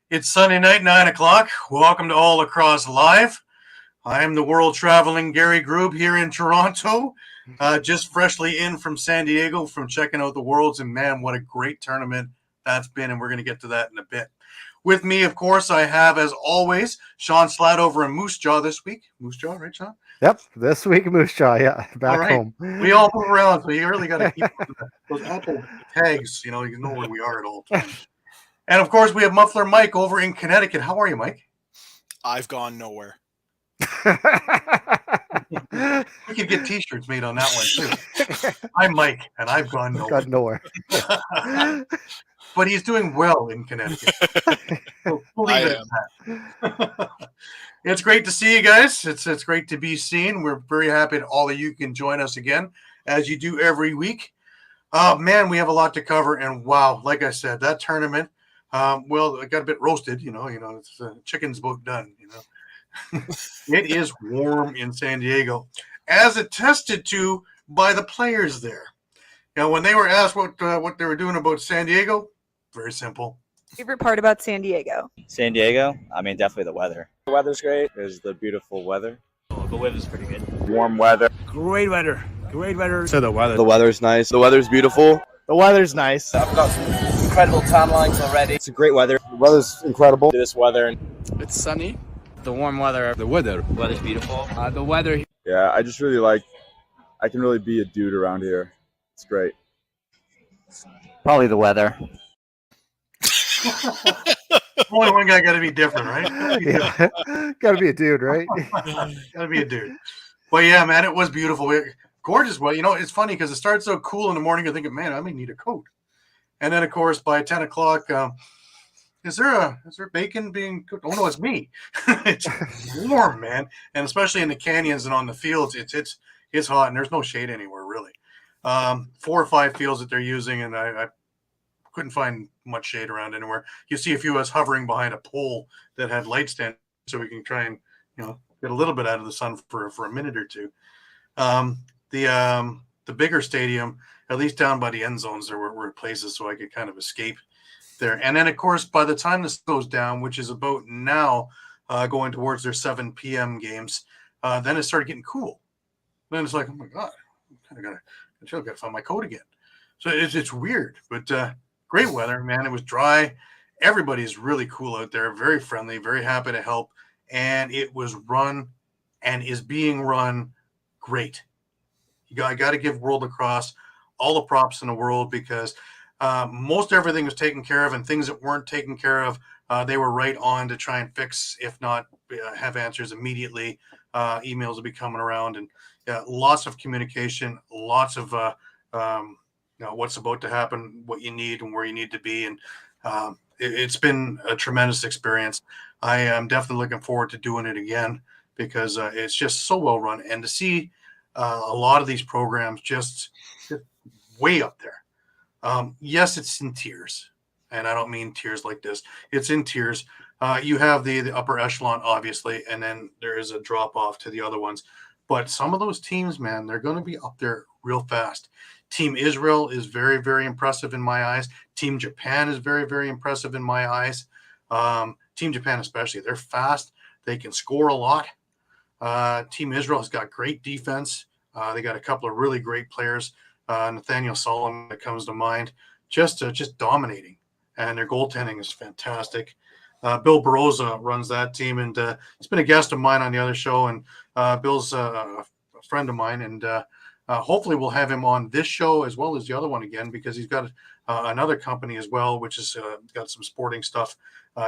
It's Sunday night, 9 o'clock. Welcome to All Lacrosse Live. I am the world-traveling Gary Groob here in Toronto, just freshly in from San Diego from checking out the Worlds, and man, what a great tournament that's been, and we're going to get to that in a bit. With me, of course, I have, as always, Shawn Slaght over in Moose Jaw this week. Moose Jaw, right, Shawn? Yep, this week Moose Jaw, yeah, back home. We all move around, so you really got to keep those Apple tags, you know where we are at all times. And, of course, we have Muffler Mike over in Connecticut. How are you, Mike? I've gone nowhere. We could get T-shirts made on that one, too. I'm Mike, and I've gone nowhere. But he's doing well in Connecticut. So we'll leave it at that. It's great to see you guys. It's great to be seen. We're very happy that all of you can join us again, as you do every week. Oh, man, we have a lot to cover. And, wow, like I said, that tournament, well, it got a bit roasted, it's chicken's about done, It is warm in San Diego, as attested to by the players there. Now, when they were asked what they were doing about San Diego, very simple. Favorite part about San Diego? San Diego? I mean, definitely the weather. The weather's great. There's the beautiful weather. The weather's pretty good. Warm weather. Great weather. Great weather. So the weather's nice. The weather's beautiful. The weather's nice. I've got some incredible tan lines already. It's a great weather. The weather's incredible. This weather. It's sunny. The warm weather. The weather. The weather's beautiful. The weather. Yeah, I just really like, I can really be a dude around here. It's great. Probably the weather. Only one guy got to be different, right? Yeah. Got to be a dude, right? Got to be a dude. But yeah, man, it was beautiful. Gorgeous. Well, it's funny because it starts so cool in the morning. You're thinking, man, I may need a coat. And then, of course, by 10 o'clock, is there bacon being cooked? Oh, no, it's me. It's warm, man. And especially in the canyons and on the fields, it's hot, and there's no shade anywhere, really. 4 or 5 fields that they're using, and I couldn't find much shade around anywhere. You see a few of us hovering behind a pole that had light stand, so we can try and get a little bit out of the sun for a minute or two. The bigger stadium, at least down by the end zones, there were places so I could kind of escape there. And then, of course, by the time this goes down, which is about now, going towards their 7 p.m. games, then it started getting cool. Then it's like, oh my God, I gotta find my coat again. So it's weird, but great weather, man. It was dry. Everybody's really cool out there, very friendly, very happy to help. And it was run and is being run great. I got to give World Lacrosse all the props in the world because most everything was taken care of, and things that weren't taken care of, they were right on to try and fix, if not have answers immediately. Emails will be coming around, and lots of communication, lots of what's about to happen, what you need, and where you need to be. And it's been a tremendous experience. I am definitely looking forward to doing it again because it's just so well run, and to see a lot of these programs just way up there. Yes, it's in tiers, and I don't mean tiers like this. It's in tiers. You have the upper echelon, obviously, and then there is a drop off to the other ones. But some of those teams, man, they're going to be up there real fast. Team Israel is very, very impressive in my eyes. Team Japan is very, very impressive in my eyes. Team Japan especially. They're fast. They can score a lot. Team Israel has got great defense. They got a couple of really great players. Nathaniel Solomon that comes to mind, just dominating, and their goaltending is fantastic. Bill Baroza runs that team, and he's been a guest of mine on the other show, and Bill's a friend of mine, and hopefully we'll have him on this show as well as the other one again, because he's got another company as well, which has got some sporting stuff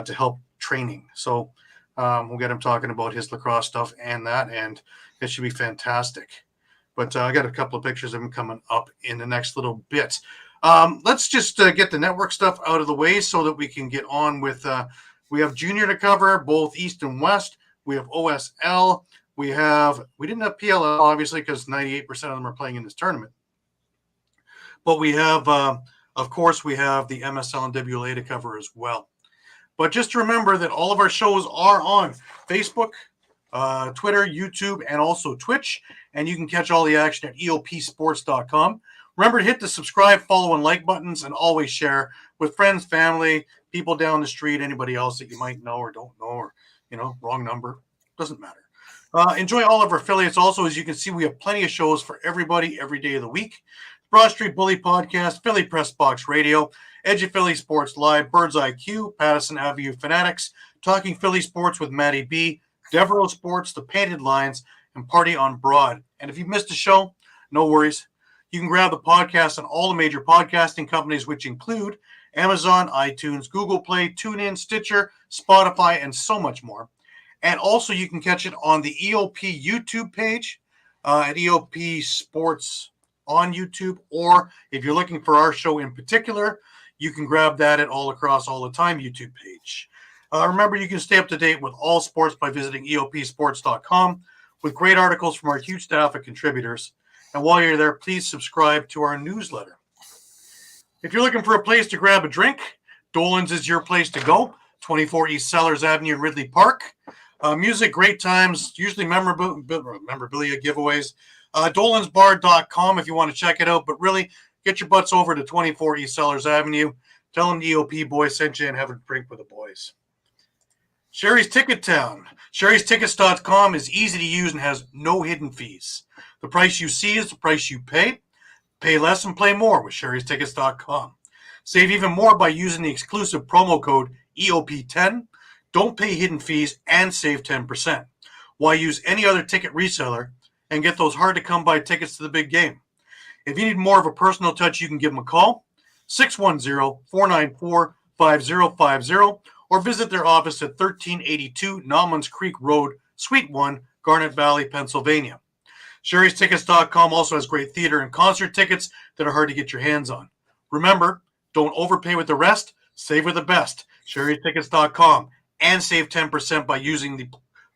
to help training. So we'll get him talking about his lacrosse stuff and it should be fantastic. But I got a couple of pictures of him coming up in the next little bit. Let's just get the network stuff out of the way so that we can get on with we have junior to cover, both East and West. We have OSL. We didn't have PLL, obviously, because 98% of them are playing in this tournament. But we have, of course, we have the MSL and WLA to cover as well. But just remember that all of our shows are on Facebook, Twitter, YouTube, and also Twitch. And you can catch all the action at eopsports.com. Remember to hit the subscribe, follow, and like buttons, and always share with friends, family, people down the street, anybody else that you might know or don't know, or, wrong number. Doesn't matter. Enjoy all of our affiliates. Also, as you can see, we have plenty of shows for everybody every day of the week. Broad Street Bully Podcast, Philly Press Box Radio, Edge of Philly Sports Live, Bird's Eye Q, Patterson Avenue Fanatics, Talking Philly Sports with Matty B, Devereaux Sports, The Painted Lines, and Party on Broad. And if you missed a show, no worries. You can grab the podcast on all the major podcasting companies, which include Amazon, iTunes, Google Play, TuneIn, Stitcher, Spotify, and so much more. And also you can catch it on the EOP YouTube page at EOP Sports on YouTube. Or if you're looking for our show in particular, you can grab that at All Across All the Time YouTube page. Remember, you can stay up to date with all sports by visiting EOPsports.com with great articles from our huge staff of contributors. And while you're there, please subscribe to our newsletter. If you're looking for a place to grab a drink, Dolan's is your place to go. 24 East Sellers Avenue in Ridley Park. Music, great times, usually memorabilia giveaways. Dolansbar.com if you want to check it out. But really, get your butts over to 24 East Sellers Avenue. Tell them the EOP boys sent you and have a drink with the boys. Sherry's Ticket Town. Sherry'sTickets.com is easy to use and has no hidden fees. The price you see is the price you pay. Pay less and play more with Sherry'sTickets.com. Save even more by using the exclusive promo code EOP10. Don't pay hidden fees and save 10%. Why use any other ticket reseller and get those hard-to-come-by tickets to the big game? If you need more of a personal touch, you can give them a call, 610-494-5050, or visit their office at 1382 Nauman's Creek Road, Suite 1, Garnet Valley, Pennsylvania. Sherry'sTickets.com also has great theater and concert tickets that are hard to get your hands on. Remember, don't overpay with the rest, save with the best. Sherry'sTickets.com, and save 10% by using the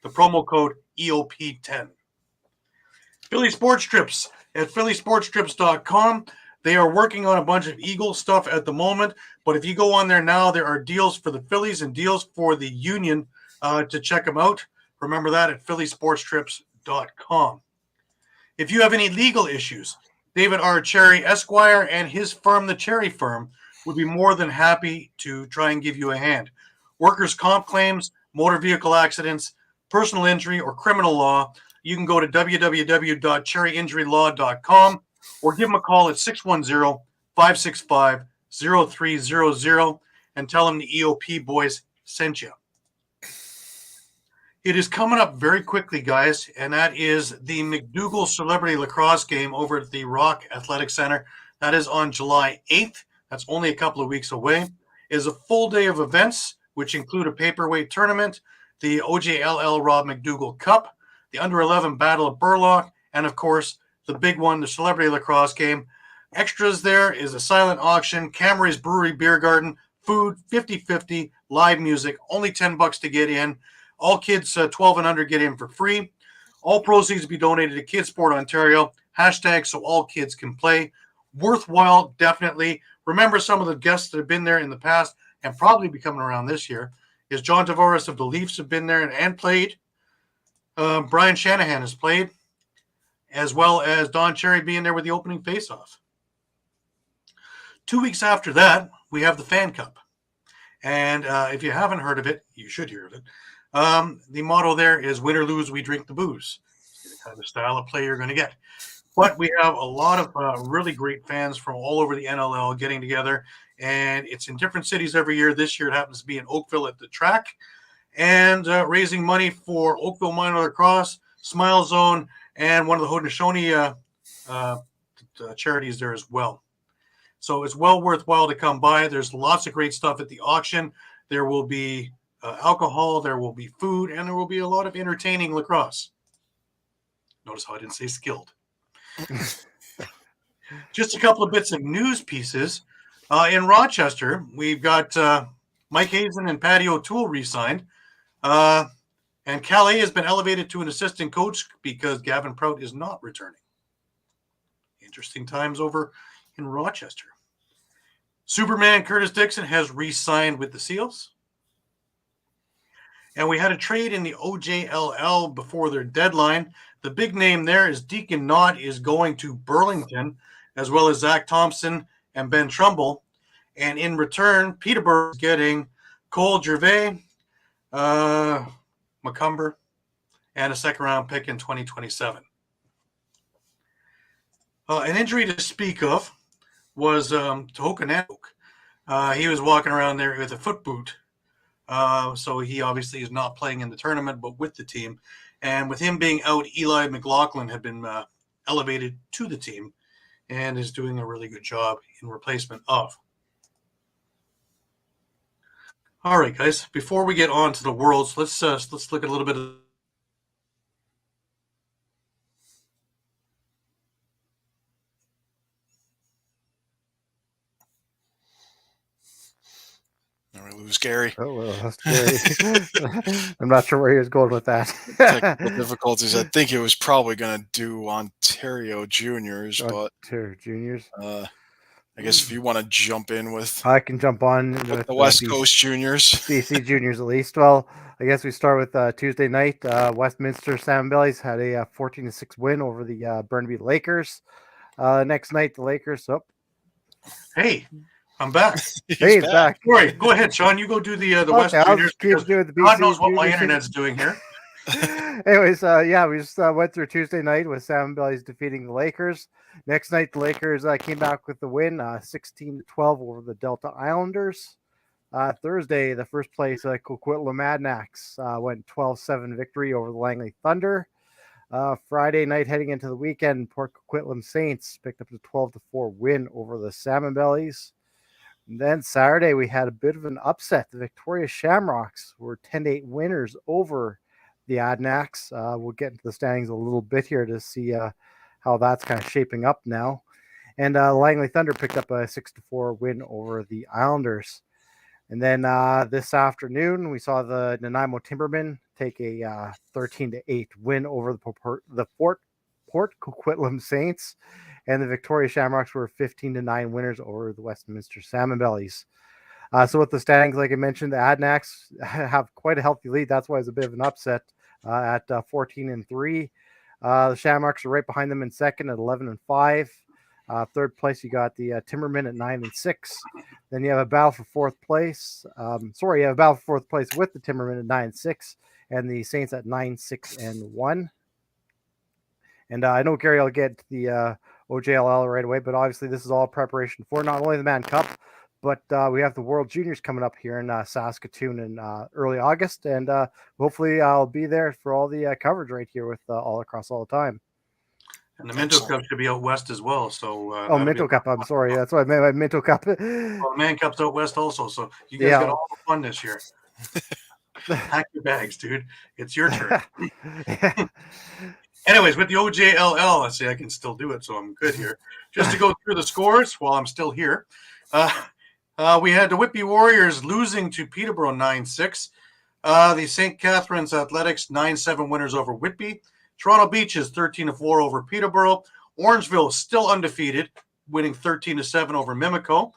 promo code EOP10. Philly Sports Trips at PhillySportsTrips.com. They are working on a bunch of Eagle stuff at the moment, but if you go on there now, there are deals for the Phillies and deals for the Union to check them out. Remember that at PhillySportsTrips.com. If you have any legal issues, David R. Cherry Esquire and his firm, the Cherry Firm, would be more than happy to try and give you a hand. Workers' comp claims, motor vehicle accidents, personal injury, or criminal law, you can go to www.cherryinjurylaw.com or give them a call at 610-565-0300 and tell them the EOP boys sent you. It is coming up very quickly, guys, and that is the McDougall Celebrity Lacrosse game over at the Rock Athletic Center. That is on July 8th. That's only a couple of weeks away. It is a full day of events, which include a paperweight tournament, the OJLL Rob McDougall Cup, the Under-11 Battle of Burlock, and, of course, the big one, the Celebrity Lacrosse game. Extras there is a silent auction, Camry's Brewery Beer Garden, food, 50-50, live music, only $10 to get in. All kids 12 and under get in for free. All proceeds will be donated to Kids Sport Ontario. # so all kids can play. Worthwhile, definitely. Remember some of the guests that have been there in the past and probably be coming around this year. Is John Tavares of the Leafs have been there and played. Brian Shanahan has played, as well as Don Cherry being there with the opening faceoff. 2 weeks after that, we have the Fan Cup. And if you haven't heard of it, you should hear of it. The motto there is win or lose, we drink the booze. It's the kind of style of play you're going to get. But we have a lot of really great fans from all over the NLL getting together, and it's in different cities every year. This year it happens to be in Oakville at the track, and raising money for Oakville Minor Lacrosse, Smile Zone, and one of the Haudenosaunee charities there as well. So it's well worthwhile to come by. There's lots of great stuff at the auction. There will be alcohol, there will be food, and there will be a lot of entertaining lacrosse. Notice how I didn't say skilled. Just a couple of bits of news pieces. In Rochester, we've got Mike Hazen and Patty O'Toole re-signed. And Calais has been elevated to an assistant coach because Gavin Prout is not returning. Interesting times over in Rochester. Superman Curtis Dixon has re-signed with the Seals. And we had a trade in the OJLL before their deadline. The big name there is Deacon Knott is going to Burlington. as well as Zach Thompson and Ben Trumbull. And in return, Peterborough is getting Cole Gervais, McCumber, and a second-round pick in 2027. An injury to speak of was Tohoku. He was walking around there with a foot boot. So he obviously is not playing in the tournament, but with the team. And with him being out, Eli McLaughlin had been elevated to the team and is doing a really good job in replacement of. All right, guys, before we get on to the Worlds, let's look at a little bit of Now we lose Gary. Oh, well, that's scary. I'm not sure where he was going with that. Technical difficulties. I think it was probably going to do Ontario Juniors, but Juniors. I guess if you want to jump in with I can jump on with the West Coast Juniors. BC Juniors at least. Well, I guess we start with Tuesday night. Westminster Salmon Bellies had a 14-6 win over the Burnaby Lakers. Next night, the Lakers. Oh, Hey, I'm back. hey, he's back. Sorry, go ahead, Sean. You go do the West I'll Juniors. just keep Because doing the God BC knows what my Juniors. internet's doing here. Anyways, we just went through Tuesday night with Salmon Bellies defeating the Lakers. Next night, the Lakers came back with the win, 16-12 over the Delta Islanders. Thursday, the first place Coquitlam Adnax went 12-7 victory over the Langley Thunder. Friday night, heading into the weekend, Port Coquitlam Saints picked up a 12-4 win over the Salmon Bellies. And then Saturday, we had a bit of an upset. The Victoria Shamrocks were 10-8 winners over the Adnax. We'll get into the standings a little bit here to see how that's kind of shaping up now. And Langley Thunder picked up a 6-4 win over the Islanders. And then this afternoon, we saw the Nanaimo Timbermen take a 13-8 win over the Port Coquitlam Saints. And the Victoria Shamrocks were 15-9 winners over the Westminster Salmon Bellies. So with the standings, like I mentioned, the Adnax have quite a healthy lead. That's why it's a bit of an upset at 14-3. The Shamrocks are right behind them in second at 11-5. Third place, you got the Timbermen at 9-6. Then you have a battle for fourth place. You have a battle for fourth place with the Timbermen at 9-6 and the Saints at 9-6-1. And I know Gary will get to the OJLL right away, but obviously this is all preparation for not only the Man Cup, but we have the World Juniors coming up here in Saskatoon in early August, and hopefully I'll be there for all the coverage right here with All Across All the Time. And the Minto Cup should be out west as well. So Minto Cup. I'm sorry, that's what I meant by Minto Cup. Well, the Man Cup's out west also, so you guys got all the fun this year. Pack your bags, dude. It's your turn. Anyways, with the OJLL, let's see, I can still do it, so I'm good here. Just to go through the scores while I'm still here. We had the Whitby Warriors losing to Peterborough 9-6. The St. Catharines Athletics 9-7 winners over Whitby. Toronto Beaches 13-4 over Peterborough. Orangeville still undefeated, winning 13-7 over Mimico.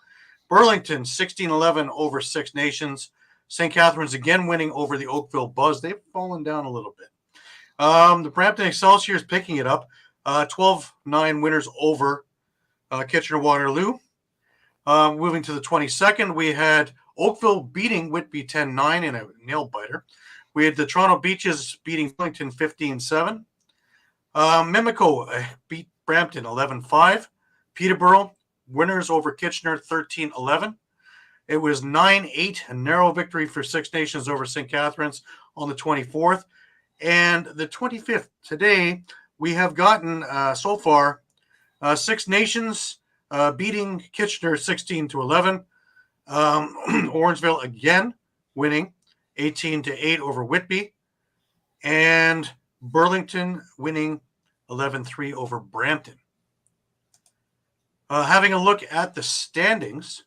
Burlington 16-11 over Six Nations. St. Catharines again winning over the Oakville Buzz. They've fallen down a little bit. The Brampton Excelsior is picking it up. 12-9 winners over Kitchener-Waterloo. Moving to the 22nd, we had Oakville beating Whitby 10-9 in a nail-biter. We had the Toronto Beaches beating Burlington 15-7. Mimico beat Brampton 11-5. Peterborough winners over Kitchener 13-11. It was 9-8, a narrow victory for Six Nations over St. Catharines on the 24th. And the 25th, today, we have gotten so far Six Nations beating Kitchener 16-11. Orangeville again winning 18-8 over Whitby. And Burlington winning 11-3 over Brampton. Having a look at the standings.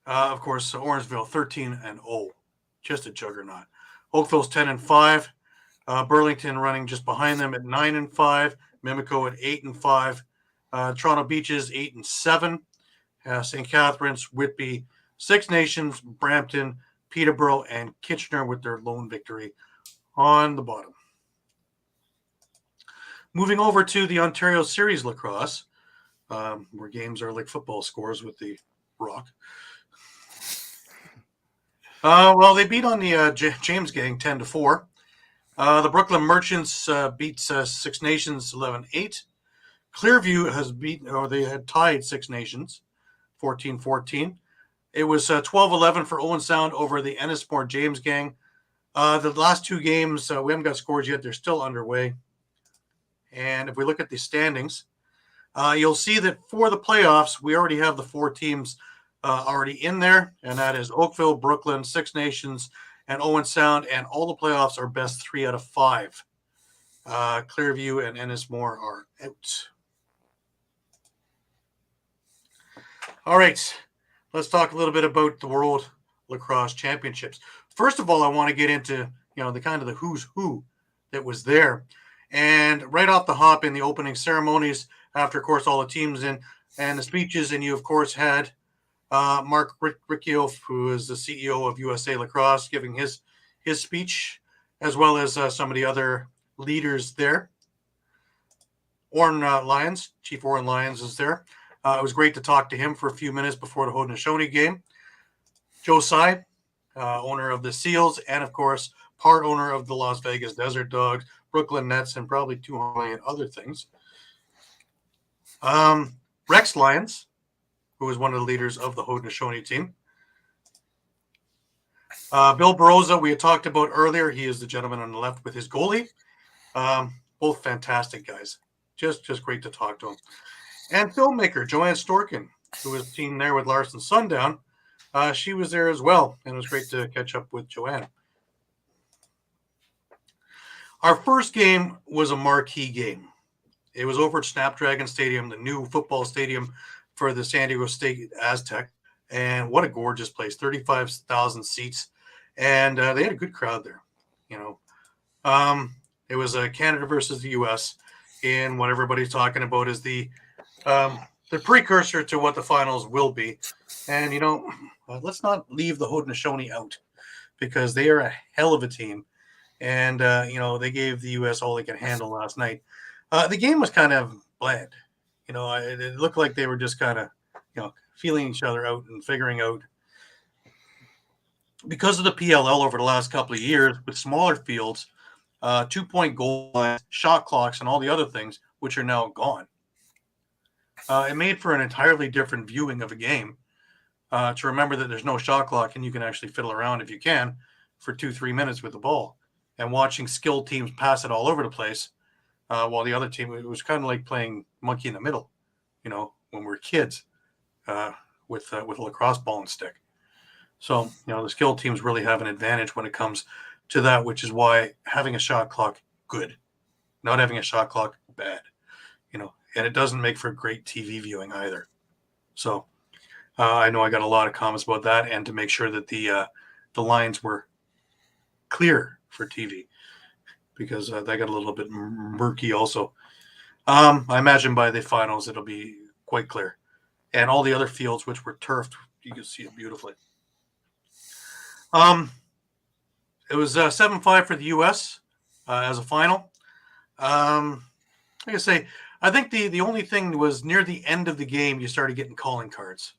Of course, Orangeville 13-0. Just a juggernaut. Oakville's 10-5. Burlington running just behind them at 9-5. Mimico at 8-5. Toronto Beaches 8-7. St. Catharines, Whitby, Six Nations, Brampton, Peterborough, and Kitchener with their lone victory on the bottom. Moving over to the Ontario Series Lacrosse, where games are like football scores with the rock. Well, they beat on the James Gang 10-4. The Brooklyn Merchants beat Six Nations 11-8. Clearview they had tied Six Nations 14-14. It was 12-11 for Owen Sound over the Ennismore James Gang. The last two games, we haven't got scores yet. They're still underway. And if we look at the standings, you'll see that for the playoffs, we already have the four teams already in there, and that is Oakville, Brooklyn, Six Nations, and Owen Sound, and all the playoffs are best 3 out of 5. Clearview and Ennismore are out. All right, let's talk a little bit about the World Lacrosse Championships. First of all, I want to get into the kind of the who's who that was there, and right off the hop in the opening ceremonies, after of course all the teams in and the speeches, and you of course had Mark Riccio, who is the CEO of USA Lacrosse, giving his speech, as well as some of the other leaders there. Chief Oren Lyons is there. It was great to talk to him for a few minutes before the Haudenosaunee game. Joe Tsai, owner of the Seals, and of course, part owner of the Las Vegas Desert Dogs, Brooklyn Nets, and probably 200 million other things. Rex Lyons, who is one of the leaders of the Haudenosaunee team. Bill Baroza, we had talked about earlier. He is the gentleman on the left with his goalie. Both fantastic guys. Just great to talk to him. And filmmaker Joanne Storkin, who was team there with Larson Sundown. She was there as well, and it was great to catch up with Joanne. Our first game was a marquee game. It was over at Snapdragon Stadium, the new football stadium for the San Diego State Aztec. And what a gorgeous place, 35,000 seats. And they had a good crowd there. It was Canada versus the U.S. in what everybody's talking about is the precursor to what the finals will be. And, let's not leave the Haudenosaunee out, because they are a hell of a team. And, they gave the U.S. all they could handle last night. The game was kind of bland. It looked like they were just kind of, feeling each other out and figuring out. Because of the PLL over the last couple of years with smaller fields, 2-point goal lines, shot clocks, and all the other things, which are now gone. It made for an entirely different viewing of a game. To remember that there's no shot clock and you can actually fiddle around if you can for 2-3 minutes with the ball, and watching skilled teams pass it all over the place, while the other team, it was kind of like playing monkey in the middle, when we were kids, with a lacrosse ball and stick. So, the skilled teams really have an advantage when it comes to that, which is why having a shot clock, good. Not having a shot clock, bad. And it doesn't make for great TV viewing either. So I know I got a lot of comments about that, and to make sure that the lines were clear for TV, because that got a little bit murky also. I imagine by the finals it'll be quite clear. And all the other fields which were turfed, you can see it beautifully. It was 7-5 for the U.S. As a final. Like I say, I think the only thing was near the end of the game, you started getting calling cards,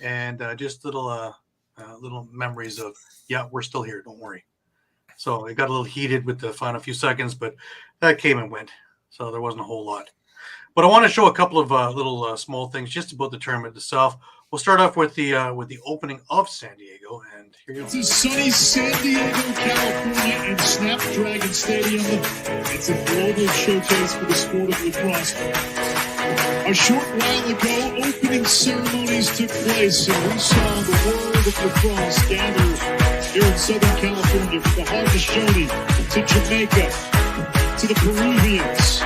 and just little memories of, yeah, we're still here, don't worry. So it got a little heated with the final few seconds, but that came and went, so there wasn't a whole lot. But I want to show a couple of little small things just about the tournament itself. We'll start off with the opening of San Diego, and here you go. It's sunny San Diego, California, and Snapdragon Stadium. It's a global showcase for the sport of lacrosse. A short while ago, opening ceremonies took place, and we saw the world of lacrosse gather here in Southern California, from the Haudenosaunee to Jamaica to the Peruvians.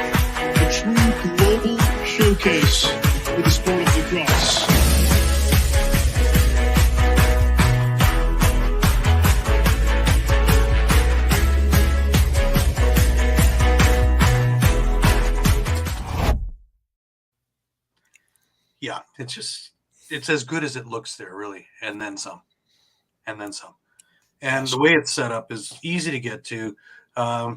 A true global showcase for the sport of lacrosse. Yeah, it's as good as it looks there, really, and then some. And the way it's set up is easy to get to.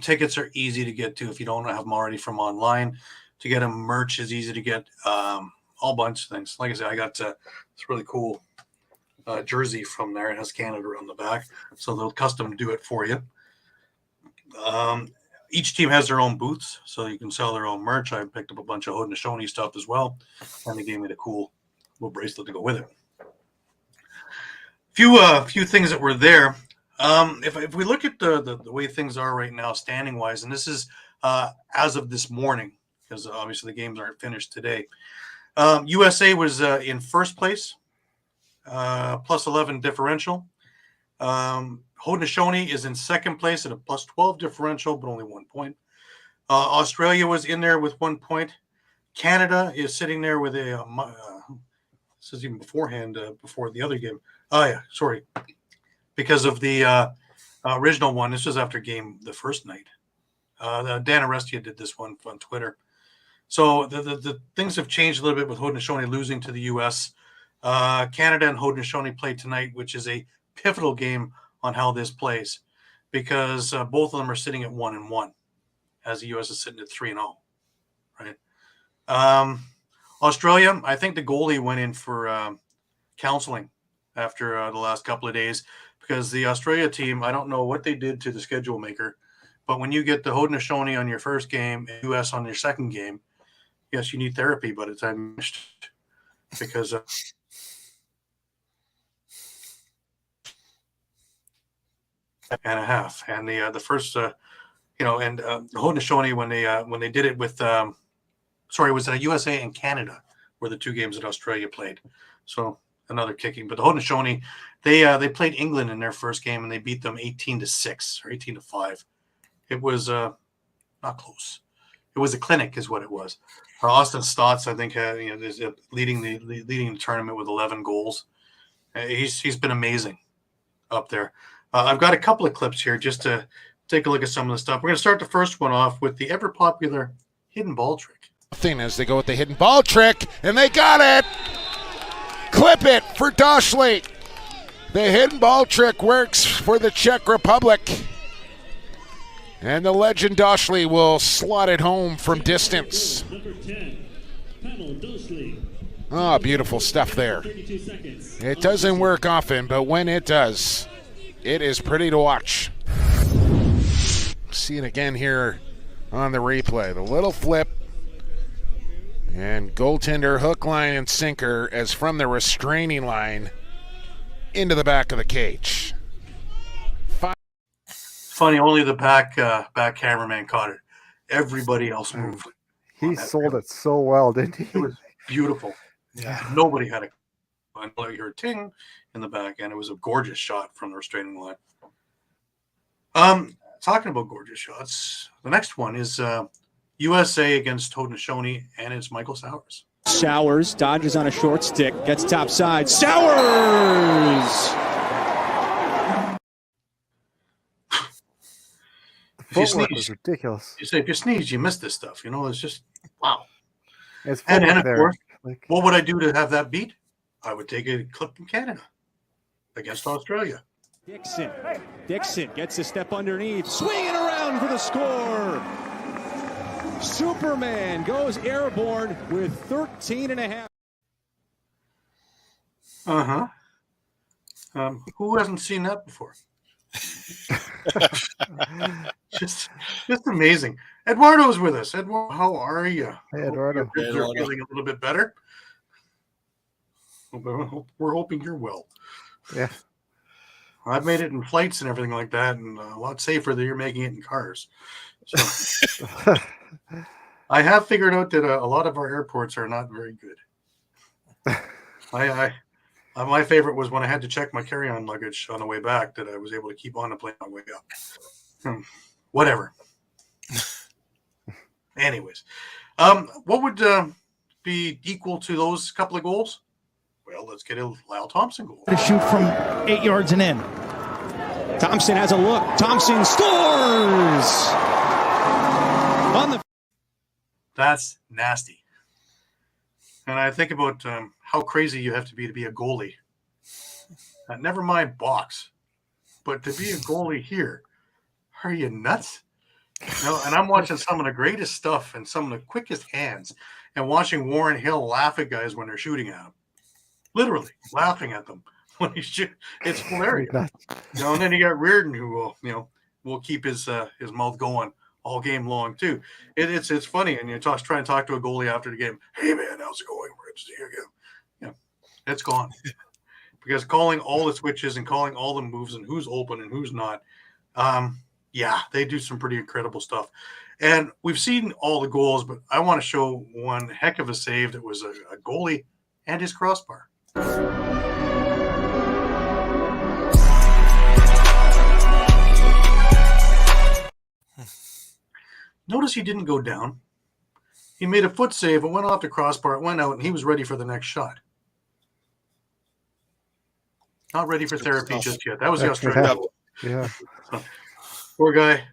Tickets are easy to get to if you don't have them already from online. To get them, merch is easy to get. All bunch of things. Like I said, I got this really cool jersey from there. It has Canada on the back, so they'll custom do it for you. Each team has their own booths, so you can sell their own merch. I picked up a bunch of Haudenosaunee stuff as well, and they gave me the cool little bracelet to go with it. Few things that were there. If we look at the way things are right now, standing wise, and this is as of this morning, because obviously the games aren't finished today. USA was in first place, plus 11 differential. Haudenosaunee is in second place at a plus 12 differential, but only 1 point. Australia was in there with 1 point. Canada is sitting there with a this is even beforehand, before the other game. Oh, yeah, sorry. Because of the original one, this was after the first night. Dan Arestia did this one on Twitter. So the things have changed a little bit with Haudenosaunee losing to the U.S. Canada and Haudenosaunee play tonight, which is a pivotal game on how this plays, because both of them are sitting at 1-1, as the U.S. is sitting at 3-0. Right. Australia, I think the goalie went in for counseling after the last couple of days, because the Australia team, I don't know what they did to the schedule maker, but when you get the Haudenosaunee on your first game and U.S. on your second game, yes, you need therapy by the time you finished, because and a half, and the first and Haudenosaunee when they did it with it was USA and Canada were the two games that Australia played, so another kicking. But the Haudenosaunee, they played England in their first game and they beat them 18-6 or 18-5. It was not close. It was a clinic, is what it was. Austin Stotts, I think, is leading the tournament with 11 goals. He's been amazing up there. I've got a couple of clips here just to take a look at some of the stuff. We're going to start the first one off with the ever popular hidden ball trick. Thing as they go with the hidden ball trick, and they got it. Clip it for Slaght. The hidden ball trick works for the Czech Republic. And the legend Slaght will slot it home from distance. Oh, beautiful stuff there. It doesn't work often, but when it does, it is pretty to watch. See it again here on the replay. The little flip. And goaltender hook, line, and sinker as from the restraining line into the back of the cage. Funny, only the back cameraman caught it. Everybody else moved. He sold it so well, didn't he? It was beautiful. Yeah, nobody had until you heard ting in the back, and it was a gorgeous shot from the restraining line. Talking about gorgeous shots, the next one is USA against Haudenosaunee, and it's Michael Sowers. Sowers dodges on a short stick, gets top side. Sowers! The footwork was ridiculous. You say if you sneeze, you miss this stuff. It's just wow. It's and of there. course, what would I do to have that beat? I would take a clip from Canada against Australia. Dixon gets a step underneath, swinging around for the score. Superman goes airborne with 13.5. Who hasn't seen that before? just amazing. Eduardo's with us. Eduardo, how are you? Hey, Eduardo. You're feeling a little bit better. We're hoping you're well. Yeah. I've made it in flights and everything like that, and a lot safer than you're making it in cars. So I have figured out that a lot of our airports are not very good. My favorite was when I had to check my carry-on luggage on the way back that I was able to keep on the plane on the way up. Whatever. Anyways, what would be equal to those couple of goals? Well, let's get a Lyle Thompson goal. To shoot from 8 yards and in. Thompson has a look. Thompson scores! That's nasty. And I think about how crazy you have to be a goalie. Never mind box, but to be a goalie here, are you nuts? And I'm watching some of the greatest stuff and some of the quickest hands, and watching Warren Hill laugh at guys when they're shooting at him, literally laughing at them when he shoot. It's hilarious. And then you got Reardon, who will keep his mouth going all game long too. It's funny, and you try and talk to a goalie after the game. Hey man, how's it going? We're see you again. It's gone because calling all the switches and calling all the moves and who's open and who's not. They do some pretty incredible stuff. And we've seen all the goals, but I want to show one heck of a save that was a goalie and his crossbar. Notice he didn't go down. He made a foot save. It went off the crossbar. It went out, and he was ready for the next shot. Not ready for therapy just yet. That was the Australian. Yeah. Poor guy.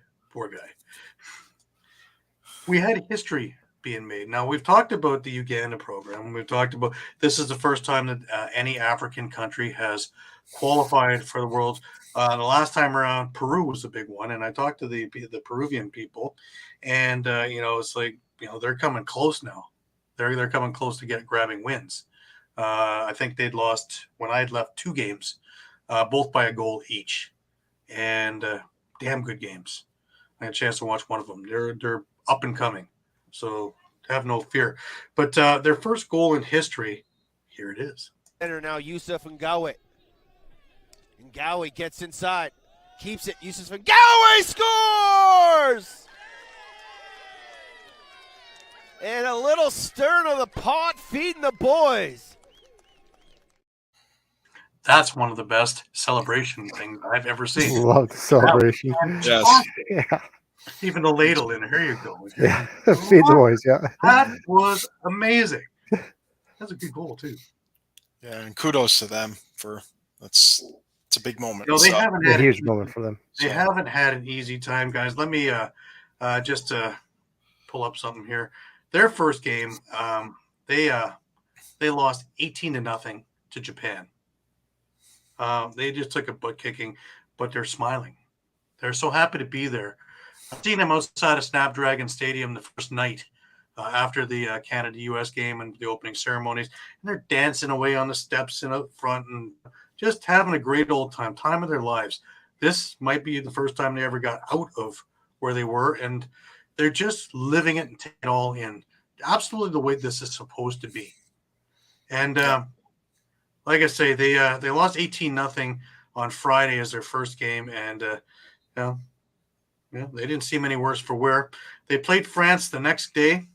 We had history being made. Now, we've talked about the Uganda program. We've talked about this is the first time that any African country has qualified for the Worlds. The last time around, Peru was the big one, and I talked to the Peruvian people, and it's like they're coming close now. They're coming close to grabbing wins. I think they'd lost when I had left 2 games, both by a goal each, and damn good games. I had a chance to watch one of them. They're up and coming, so have no fear. But their first goal in history, here it is. Center now, Yusuf Ngawe. Ngawe gets inside, keeps it. Yusuf Ngawe scores! And a little stern of the pot feeding the boys. That's one of the best celebration things I've ever seen. Love the celebration. Yes. Yeah. Even the ladle in. Here you go. Yeah. Feed the boys. Yeah. That was amazing. That's a good goal too. Yeah, and kudos to them for it's a big moment. They haven't had a huge moment for them. They haven't had an easy time, guys. Let me just pull up something here. Their first game, they lost 18-0 to Japan. They just took a butt kicking, but they're smiling. They're so happy to be there. I've seen them outside of Snapdragon Stadium the first night after the Canada-US game and the opening ceremonies, and they're dancing away on the steps and out front and just having a great old time of their lives. This might be the first time they ever got out of where they were, and they're just living it and taking it all in. Absolutely the way this is supposed to be. And like I say, they lost 18-0 on Friday as their first game, and they didn't seem any worse for wear. They played France the next day,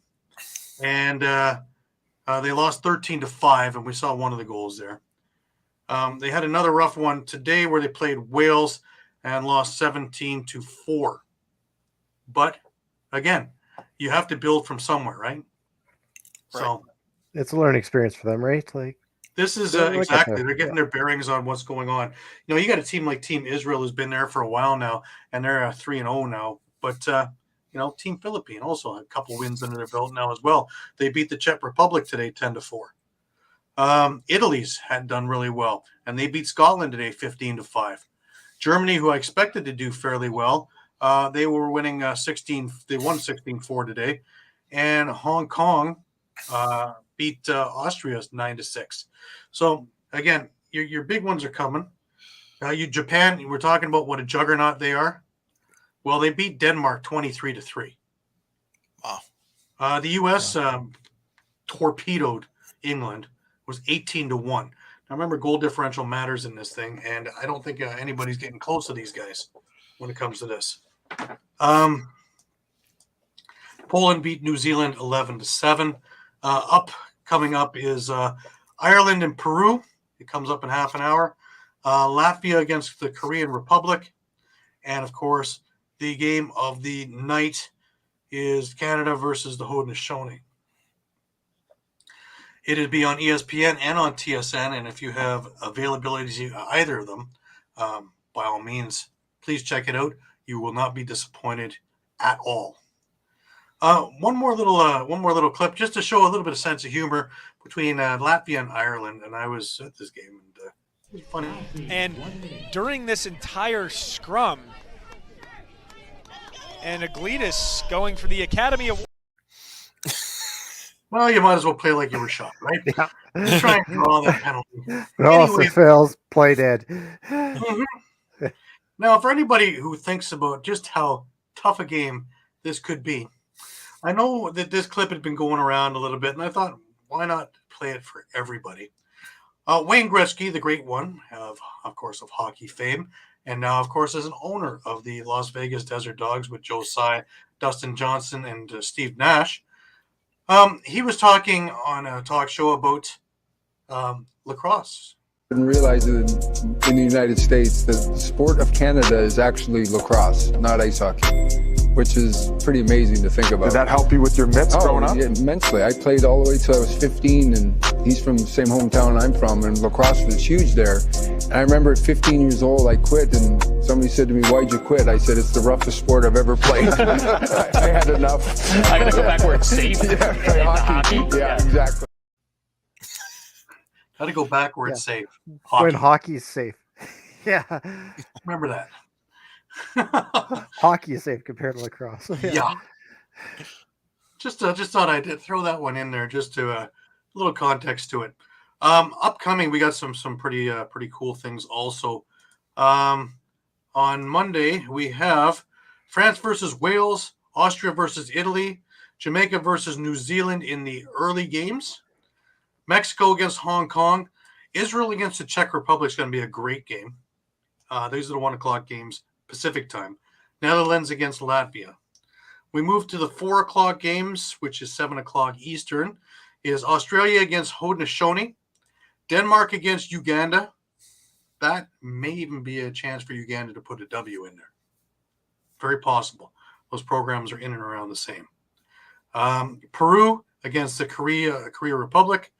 and they lost 13-5, and we saw one of the goals there. They had another rough one today where they played Wales and lost 17-4. But again, you have to build from somewhere, right? So it's a learning experience for them, right? Like this is exactly they're getting their bearings on what's going on. You got a team like Team Israel who's been there for a while now, and they're 3-0 now. But Team Philippine also had a couple wins under their belt now as well. They beat the Czech Republic today 10-4. Italy's had done really well, and they beat Scotland today 15-5. Germany, who I expected to do fairly well, they were winning 16. They won 16-4 today, and Hong Kong beat Austria 9-6. So again, your big ones are coming. Japan, we're talking about what a juggernaut they are. Well, they beat Denmark 23-3. Wow. The U.S. Torpedoed England was 18-1. Now remember, goal differential matters in this thing, and I don't think anybody's getting close to these guys when it comes to this. Poland beat New Zealand 11-7. Coming up is Ireland and Peru. It comes up in half an hour. Latvia against the Korean Republic, and of course, the game of the night is Canada versus the Haudenosaunee. It'll be on ESPN and on TSN, and if you have availability to either of them, by all means, please check it out. You will not be disappointed at all. One more little clip just to show a little bit of sense of humor between Latvia and Ireland. And I was at this game, and it was funny. And during this entire scrum, And Aglitas going for the Academy Award. Well, you might as well play like you were shot, right? Yeah. Just try and draw that penalty. It also fails, play dead. Mhm. Now, for anybody who thinks about just how tough a game this could be, I know that this clip had been going around a little bit, and I thought, why not play it for everybody? Wayne Gretzky, the great one, of course, of hockey fame, and now, of course, as an owner of the Las Vegas Desert Dogs with Joe Tsai, Dustin Johnson, and Steve Nash. He was talking on a talk show about lacrosse. I didn't realize that in the United States, the sport of Canada is actually lacrosse, not ice hockey, which is pretty amazing to think about. Did that help you with your mitts growing up? Yeah, immensely. I played all the way till I was 15, and he's from the same hometown I'm from, and lacrosse was huge there. And I remember at 15 years old, I quit, and somebody said to me, "Why'd you quit?" I said, "It's the roughest sport I've ever played." I had enough. I gotta go back where it's safe. Yeah, play hockey. Yeah, exactly. Got to go back where it's safe. When hockey's safe. Yeah. Remember that. Hockey is safe compared to lacrosse. Yeah. Just thought I'd throw that one in there just to a little context to it. Upcoming, we got some pretty cool things also. On Monday, we have France versus Wales, Austria versus Italy, Jamaica versus New Zealand in the early games. Mexico against Hong Kong. Israel against the Czech Republic is going to be a great game. These are the 1 o'clock games, Pacific time. Netherlands against Latvia. We move to the 4 o'clock games, which is 7 o'clock Eastern, is Australia against Haudenosaunee. Denmark against Uganda. That may even be a chance for Uganda to put a W in there. Very possible. Those programs are in and around the same. Peru against the Korea Republic.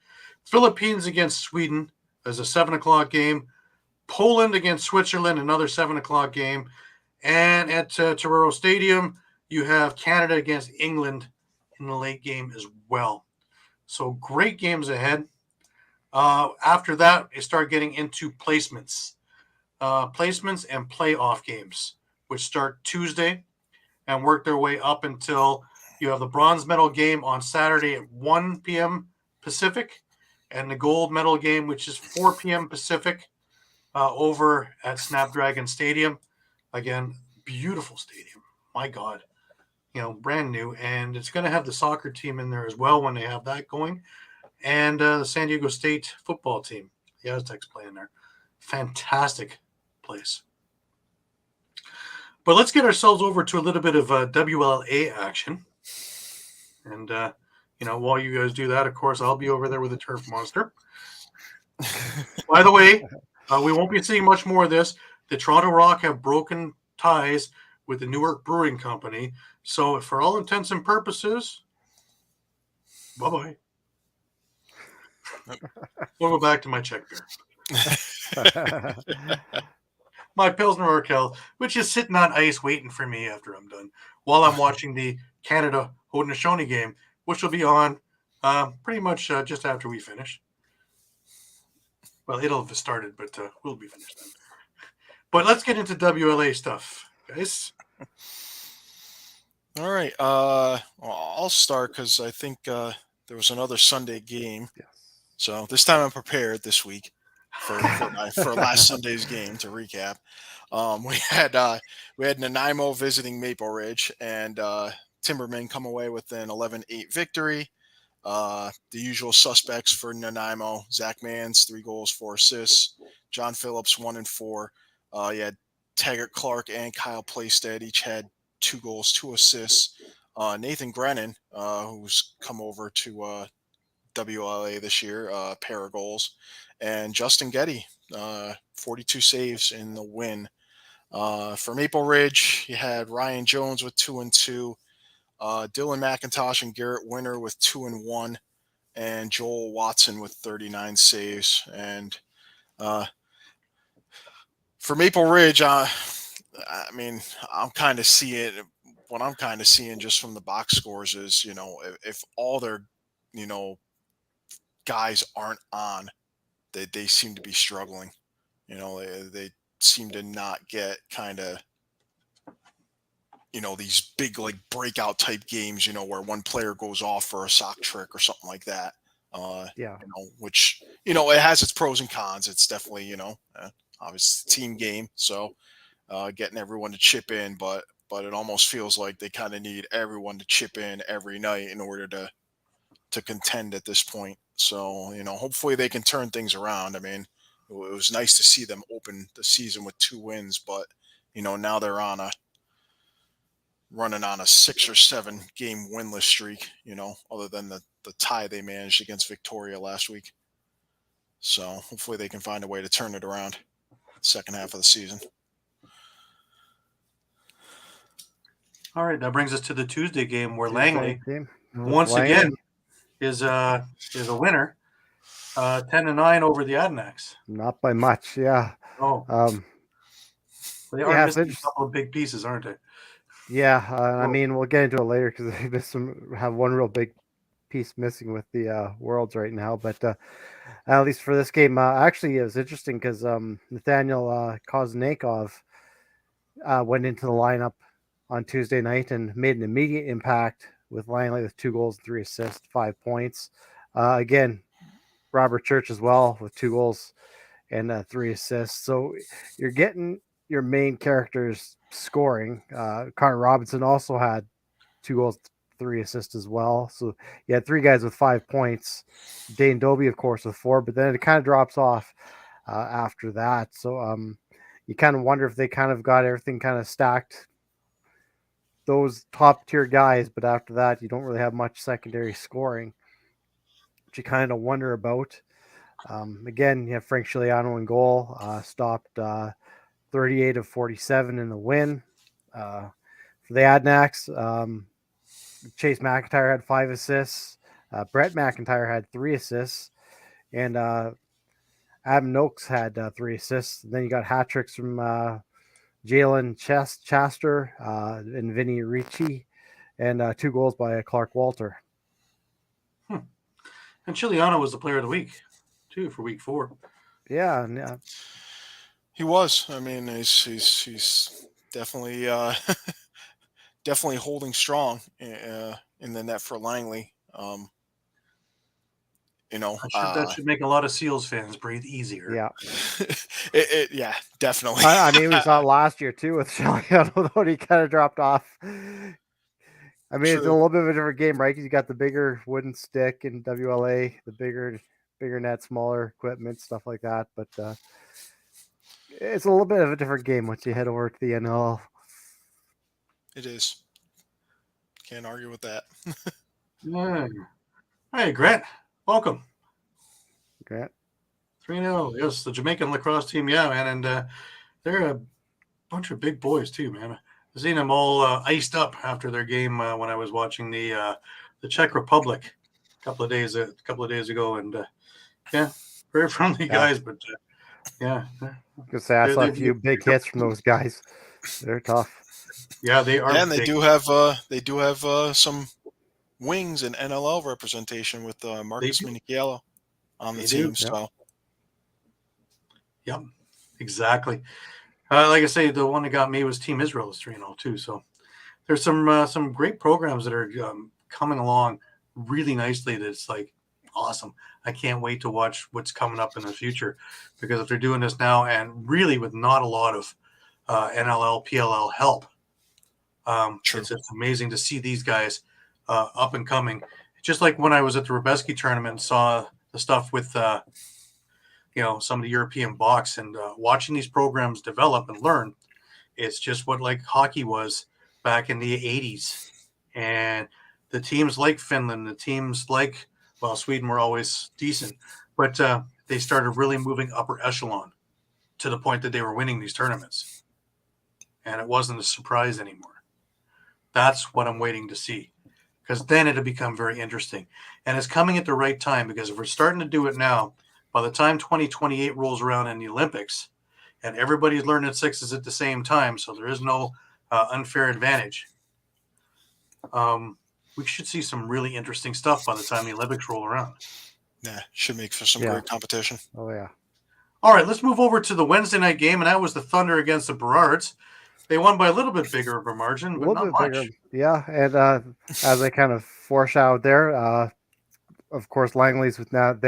Philippines against Sweden as a 7 o'clock game. Poland against Switzerland, another 7 o'clock game. And at Torero Stadium, you have Canada against England in the late game as well. So great games ahead. After that, you start getting into placements. Placements and playoff games, which start Tuesday and work their way up until you have the bronze medal game on Saturday at 1 p.m. Pacific. And the gold medal game, which is 4 p.m. Pacific, over at Snapdragon Stadium. Again, beautiful stadium. My God. Brand new. And it's going to have the soccer team in there as well when they have that going. And the San Diego State football team. The Aztecs playing there. Fantastic place. But let's get ourselves over to a little bit of WLA action. And, while you guys do that, of course, I'll be over there with a turf monster. By the way, we won't be seeing much more of this. The Toronto Rock have broken ties with the Newark Brewing Company. So for all intents and purposes, bye-bye. We'll go back to my Czech beer. My Pilsner Urquell, which is sitting on ice waiting for me after I'm done, while I'm watching the Canada Haudenosaunee game, which will be on pretty much just after we finish. Well, it'll have started, but we'll be finished then. But let's get into WLA stuff, guys. All right. I'll start because I think there was another Sunday game. Yes. So this time I'm prepared this week for last Sunday's game to recap. We had Nanaimo visiting Maple Ridge, and Timbermen come away with an 11-8 victory. The usual suspects for Nanaimo: Zach Mans, 3 goals, 4 assists. John Phillips, 1 and 4. You had Taggart Clark and Kyle Plaisted each had 2 goals, 2 assists. Nathan Grennan, who's come over to WLA this year, a pair of goals. And Justin Getty, 42 saves in the win. For Maple Ridge, you had Ryan Jones with 2 and 2. Dylan McIntosh and Garrett Winter with 2 and 1, and Joel Watson with 39 saves. And for Maple Ridge, I'm kind of seeing what I'm kind of seeing just from the box scores is, if all their, guys aren't on, they seem to be struggling. They seem to not get kind of these big like breakout type games, where one player goes off for a sock trick or something like that. Which, it has its pros and cons. It's definitely, obviously team game. So getting everyone to chip in, but it almost feels like they kind of need everyone to chip in every night in order to contend at this point. So, hopefully they can turn things around. I mean, it was nice to see them open the season with 2 wins, but, now they're running on a 6 or 7 game winless streak, other than the tie they managed against Victoria last week. So hopefully they can find a way to turn it around second half of the season. All right, that brings us to the Tuesday game where Langley once Langley. again is a winner, 10-9 over the Adanacs. Not by much, yeah. Oh, they are missing a couple of big pieces, aren't they? Yeah, I mean, we'll get into it later because they have one real big piece missing with the Worlds right now. But at least for this game, actually, it was interesting because Nathaniel Koznaikov went into the lineup on Tuesday night and made an immediate impact with Langley with 2 goals, 3 assists, 5 points. Again, Robert Church as well with 2 goals and 3 assists. So you're getting your main characters scoring. Connor Robinson also had 2 goals, 3 assists as well. So you had 3 guys with 5 points. Dane Dobie, of course, with 4, but then it kind of drops off after that. So you kind of wonder if they kind of got everything kind of stacked, those top tier guys, but after that, you don't really have much secondary scoring, which you kind of wonder about. Again, you have Frank Chiliano in goal, stopped 38 of 47 in the win. For the Adanacs, Chase McIntyre had 5 assists. Brett McIntyre had 3 assists. And Adam Noakes had 3 assists. And then you got hat tricks from Jalen Chaster and Vinny Ricci, and 2 goals by Clark Walter. And Chiliano was the player of the week, too, for week 4. Yeah. He was. I mean, he's definitely definitely holding strong in the net for Langley. That should make a lot of Seals fans breathe easier. Yeah. Yeah, definitely. I mean, we saw it last year too with Chiliano, though he kind of dropped off. I mean, It's a little bit of a different game, right? Because you got the bigger wooden stick in WLA, the bigger net, smaller equipment, stuff like that. But it's a little bit of a different game once you head over to the NL. It is. Can't argue with that. Yeah. Hey, Grant. Welcome. Grant. 3-0. Yes, the Jamaican lacrosse team. Yeah, man. And they're a bunch of big boys, too, man. I've seen them all iced up after their game when I was watching the Czech Republic a couple of days ago. And, yeah, very friendly guys. But, yeah. I saw a few big hits from those guys. They're tough. Yeah, they are. And they do have some wings and NLL representation with Marcus Minichiello on the team. So, yep, exactly. Like I say, the one that got me was Team Israel is 3-0 too. So there's some great programs that are coming along really nicely. That's like awesome. I can't wait to watch what's coming up in the future, because if they're doing this now and really with not a lot of NLL, PLL help, it's amazing to see these guys up and coming. Just like when I was at the Rubeski tournament and saw the stuff with some of the European box, and watching these programs develop and learn, it's just what like hockey was back in the 80s. And the teams like Finland, the teams like, well, Sweden were always decent, but they started really moving upper echelon to the point that they were winning these tournaments. And it wasn't a surprise anymore. That's what I'm waiting to see, because then it'll become very interesting. And it's coming at the right time, because if we're starting to do it now, by the time 2028 rolls around in the Olympics and everybody's learning sixes at the same time, so there is no unfair advantage, we should see some really interesting stuff by the time the Olympics roll around. Yeah, should make for some great competition. Oh, yeah. All right, let's move over to the Wednesday night game, and that was the Thunder against the Burrards. They won by a little bit bigger of a margin, A but little not bit much. bigger. Yeah, and as I kind of foreshadowed there, of course, Langley's without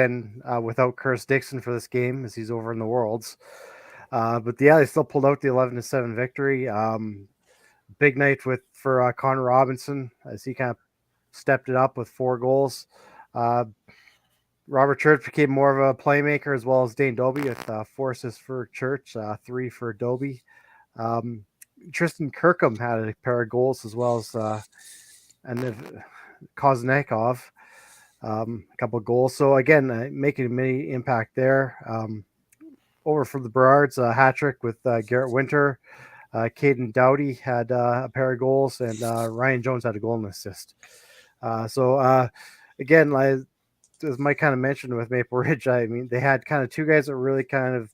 Curtis Dixon for this game as he's over in the Worlds. But yeah, they still pulled out the 11-7 victory. Big night for Connor Robinson as he kind of stepped it up with 4 goals. Robert Church became more of a playmaker as well as Dane Dobie with 4 assists for Church, 3 for Dobie. Tristan Kirkham had a pair of goals as well as Koznikov, a couple of goals. So again, making a mini impact there. Over for the Berards, hat trick with Garrett Winter. Caden Dowdy had a pair of goals, and Ryan Jones had a goal and assist. Again, as Mike kind of mentioned with Maple Ridge, I mean, they had kind of 2 guys that really kind of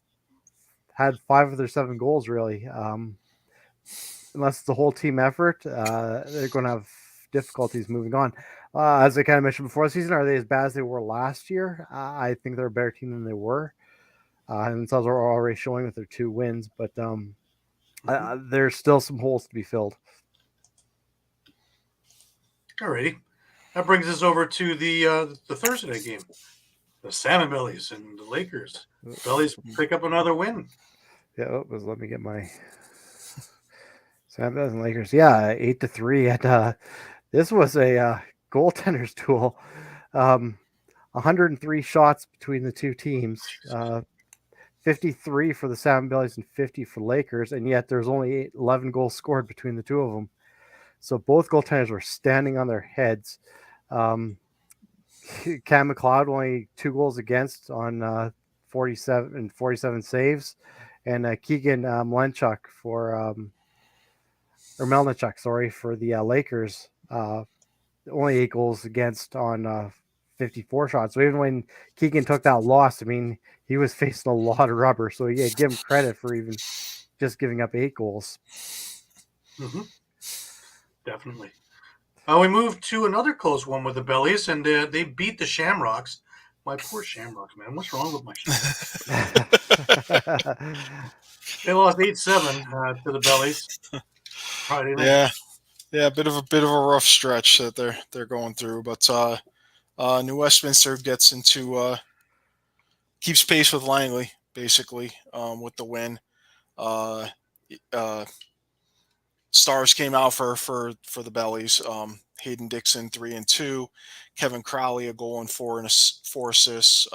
had 5 of their 7 goals, really. Unless it's a whole team effort, they're going to have difficulties moving on. As I kind of mentioned before the season, are they as bad as they were last year? I think they're a better team than they were. And themselves are already showing with their 2 wins, but there's still some holes to be filled. Alrighty. That brings us over to the Thursday night game. The Salmon Bellies and the Lakers. Bellies pick up another win. Yeah, let me get my Salmon Bellies and Lakers. Yeah, 8-3. And this was a goaltenders duel. 103 shots between the 2 teams. 53 for the Salmon Bellies and 50 for Lakers, and yet there's only 11 goals scored between the 2 of them. So both goaltenders were standing on their heads. Cam McLeod only 2 goals against on 47 saves, and Keegan Melnichuk for the Lakers. Only 8 goals against on 54 shots. So even when Keegan took that loss, I mean, he was facing a lot of rubber. So yeah, give him credit for even just giving up 8 goals. Mm-hmm. Definitely. We moved to another close one with the Bellies, and they beat the Shamrocks. My poor Shamrocks, man. What's wrong with my Shamrocks? They lost 8-7 to the Bellies Friday night. Yeah, a bit of a rough stretch that they're going through, but New Westminster gets into keeps pace with Langley basically with the win. Stars came out for the Bellies. Hayden Dixon 3-2, Kevin Crowley a goal and 4 assists.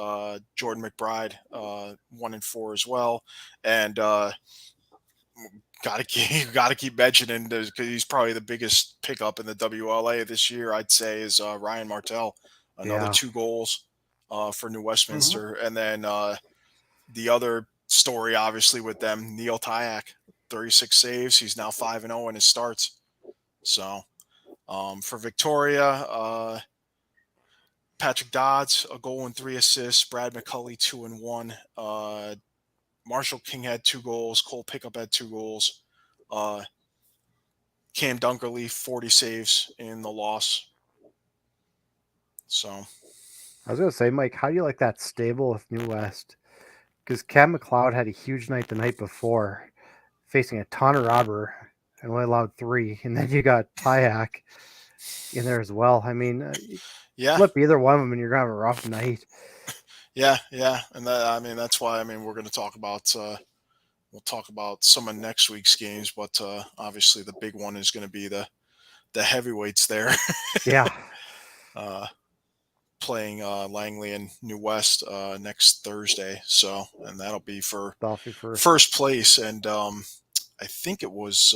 Jordan McBride 1-4 as well, and gotta keep mentioning because he's probably the biggest pickup in the WLA this year. I'd say is Ryan Martell, another 2 goals for New Westminster, and then the other story obviously with them, Neil Tyak, 36 saves. He's now 5-0 in his starts. So for Victoria, Patrick Dodds a goal and 3 assists. Brad McCulley 2-1. Marshall King had 2 goals. Cole Pickup had 2 goals. Cam Dunkerley 40 saves in the loss. So I was going to say, Mike, how do you like that stable with New West? Because Cam McLeod had a huge night the night before, facing a ton of rubber and only allowed 3. And then you got Tyak in there as well. I mean, flip either one of them and you're going to have a rough night. Yeah. And that's why, we're going to talk about, we'll talk about some of next week's games, but obviously the big one is going to be the heavyweights there. Yeah. Playing Langley and New West next Thursday. So, and that'll be for first place. And I think it was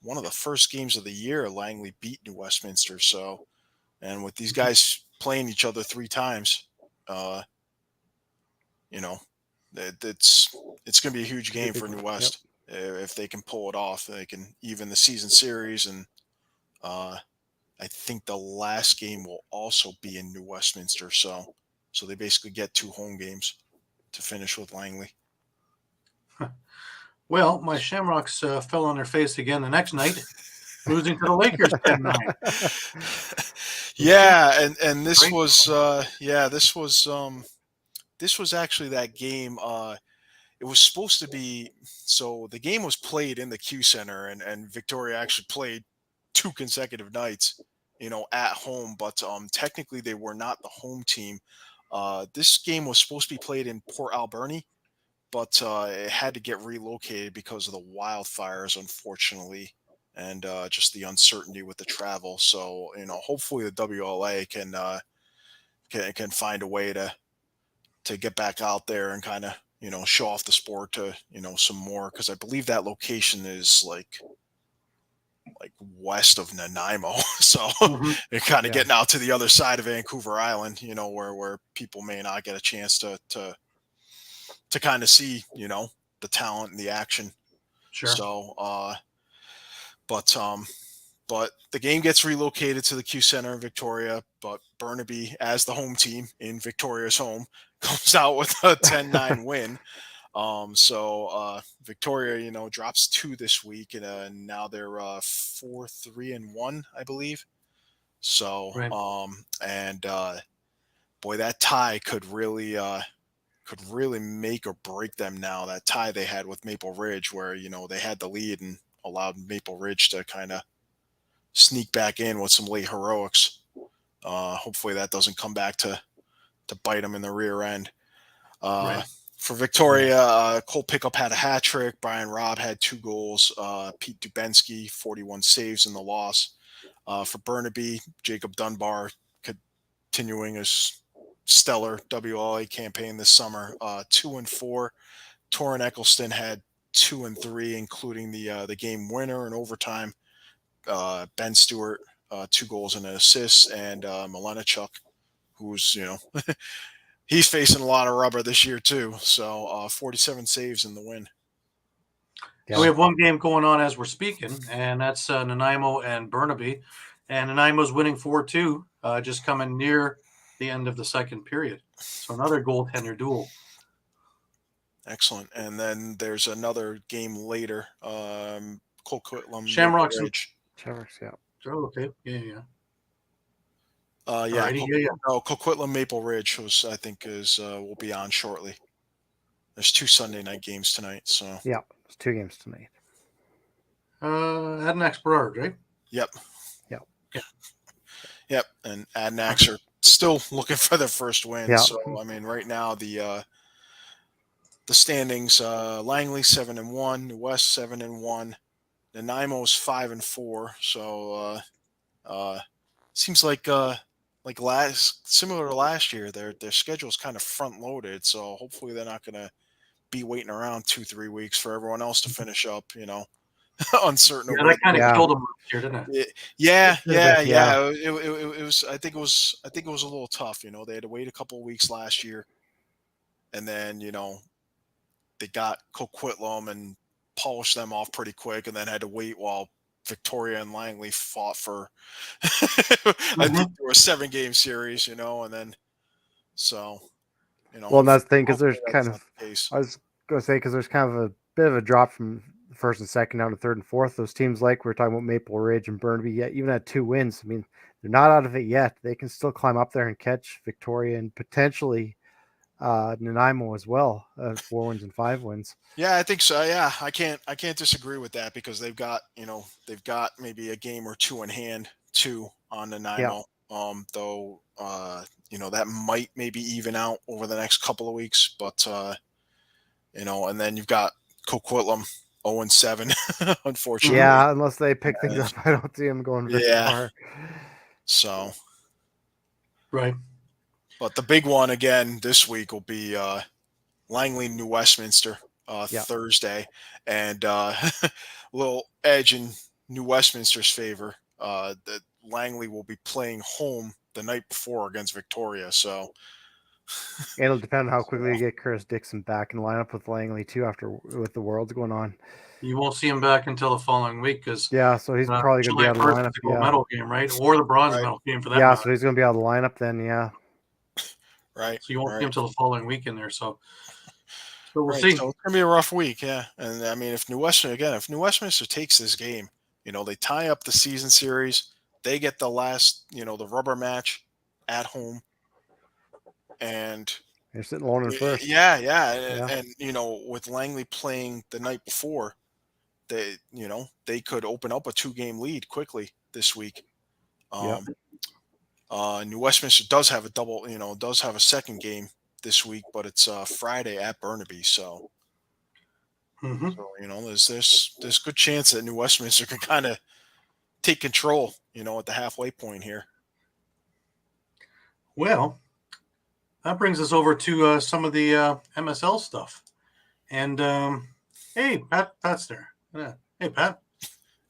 one of the first games of the year Langley beat New Westminster. So, and with these guys playing each other 3 times, it's going to be a huge game for New West. If they can pull it off. They can even the season series, and I think the last game will also be in New Westminster. So they basically get 2 home games to finish with Langley. Well, my Shamrocks fell on their face again the next night, losing to the Lakers 10-9. Yeah, and this was this was actually that game. it was supposed to be, so the game was played in the Q Center, and Victoria actually played 2 consecutive nights, at home, but technically they were not the home team. This game was supposed to be played in Port Alberni, but it had to get relocated because of the wildfires, unfortunately, and just the uncertainty with the travel. So, hopefully the WLA can find a way to get back out there and kind of, show off the sport to, some more, because I believe that location is like west of Nanaimo. So they're kind of getting out to the other side of Vancouver Island, where people may not get a chance to kind of see, the talent and the action. Sure. So, but the game gets relocated to the Q Center in Victoria, but Burnaby, as the home team in Victoria's home, comes out with a 10-9 win. So Victoria, drops 2 this week, and now they're 4-3-1, I believe. So, and boy, that tie could really make or break them now. That tie they had with Maple Ridge, where they had the lead and allowed Maple Ridge to kind of sneak back in with some late heroics. Hopefully that doesn't come back to bite them in the rear end. For Victoria, Cole Pickup had a hat trick. Brian Robb had 2 goals. Pete Dubensky, 41 saves in the loss. For Burnaby, Jacob Dunbar continuing his stellar WLA campaign this summer, 2-4. Torrin Eccleston had 2 and 3, including the game winner in overtime. Ben Stewart, 2 goals and an assist, and Milenachuk, who's he's facing a lot of rubber this year too. So 47 saves in the win. Yeah. We have one game going on as we're speaking, and that's Nanaimo and Burnaby, and Nanaimo's winning 4-2, just coming near the end of the second period. So another goaltender duel. Excellent. And then there's another game later. Coquitlam, Shamrocks and Shamrocks, yeah. Oh, okay. Yeah. Coquitlam Maple Ridge will be on shortly. There's 2 Sunday night games tonight. So yeah, there's 2 games tonight. Adanax Burrard, right? Yep. Yeah. Yep. And Adanax are still looking for their first win. Yeah. So I mean, right now the standings: Langley 7-1, New West 7-1, Nanaimo's 5-4. So seems like similar to last year, their schedule is kind of front loaded. So hopefully they're not going to be waiting around 2-3 weeks for everyone else to finish up. Uncertain. Yeah, that kind of killed them last year, didn't it? Yeah. It was. I think it was a little tough. They had to wait a couple of weeks last year, and then they got Coquitlam and polished them off pretty quick, and then had to wait while Victoria and Langley fought for. I think there were a 7-game series, and then so. Well, that's the thing, because there's kind of. I was going to say, because there's kind of a bit of a drop from first and second down to third and fourth. Those teams, like we're talking about Maple Ridge and Burnaby, yet even at 2 wins. I mean, they're not out of it yet. They can still climb up there and catch Victoria and potentially Nanaimo as well. 4 wins and 5 wins. Yeah, I think so. Yeah, I can't disagree with that, because they've got maybe a game or 2 in hand too on Nanaimo. Yeah. Though that might maybe even out over the next couple of weeks, but and then you've got Coquitlam 0-7, unfortunately. Yeah, unless they pick things up, I don't see them going very far. So, right. But the big one again this week will be Langley, New Westminster, Thursday, and little edge in New Westminster's favor. That Langley will be playing home the night before against Victoria. So it'll depend on how quickly you get Chris Dixon back in lineup with Langley too, with the Worlds going on. You won't see him back until the following week, because so he's probably going to be out of the lineup. The gold medal game, right, or the bronze medal game for that. Yeah, so he's going to be out of the lineup then. Yeah, right. So you won't see him until the following week in there. So we'll see. So it's going to be a rough week, yeah. And I mean, if New Westminster takes this game, they tie up the season series. They get the last, the rubber match at home. And They're sitting alone in first. Yeah. Yeah. And with Langley playing the night before, they could open up a 2-game lead quickly this week. New Westminster does have a second game this week, but it's Friday at Burnaby. So, there's good chance that New Westminster can kind of take control, at the halfway point here. Well, that brings us over to some of the MSL stuff. And hey, Pat's there. Yeah. Hey, Pat.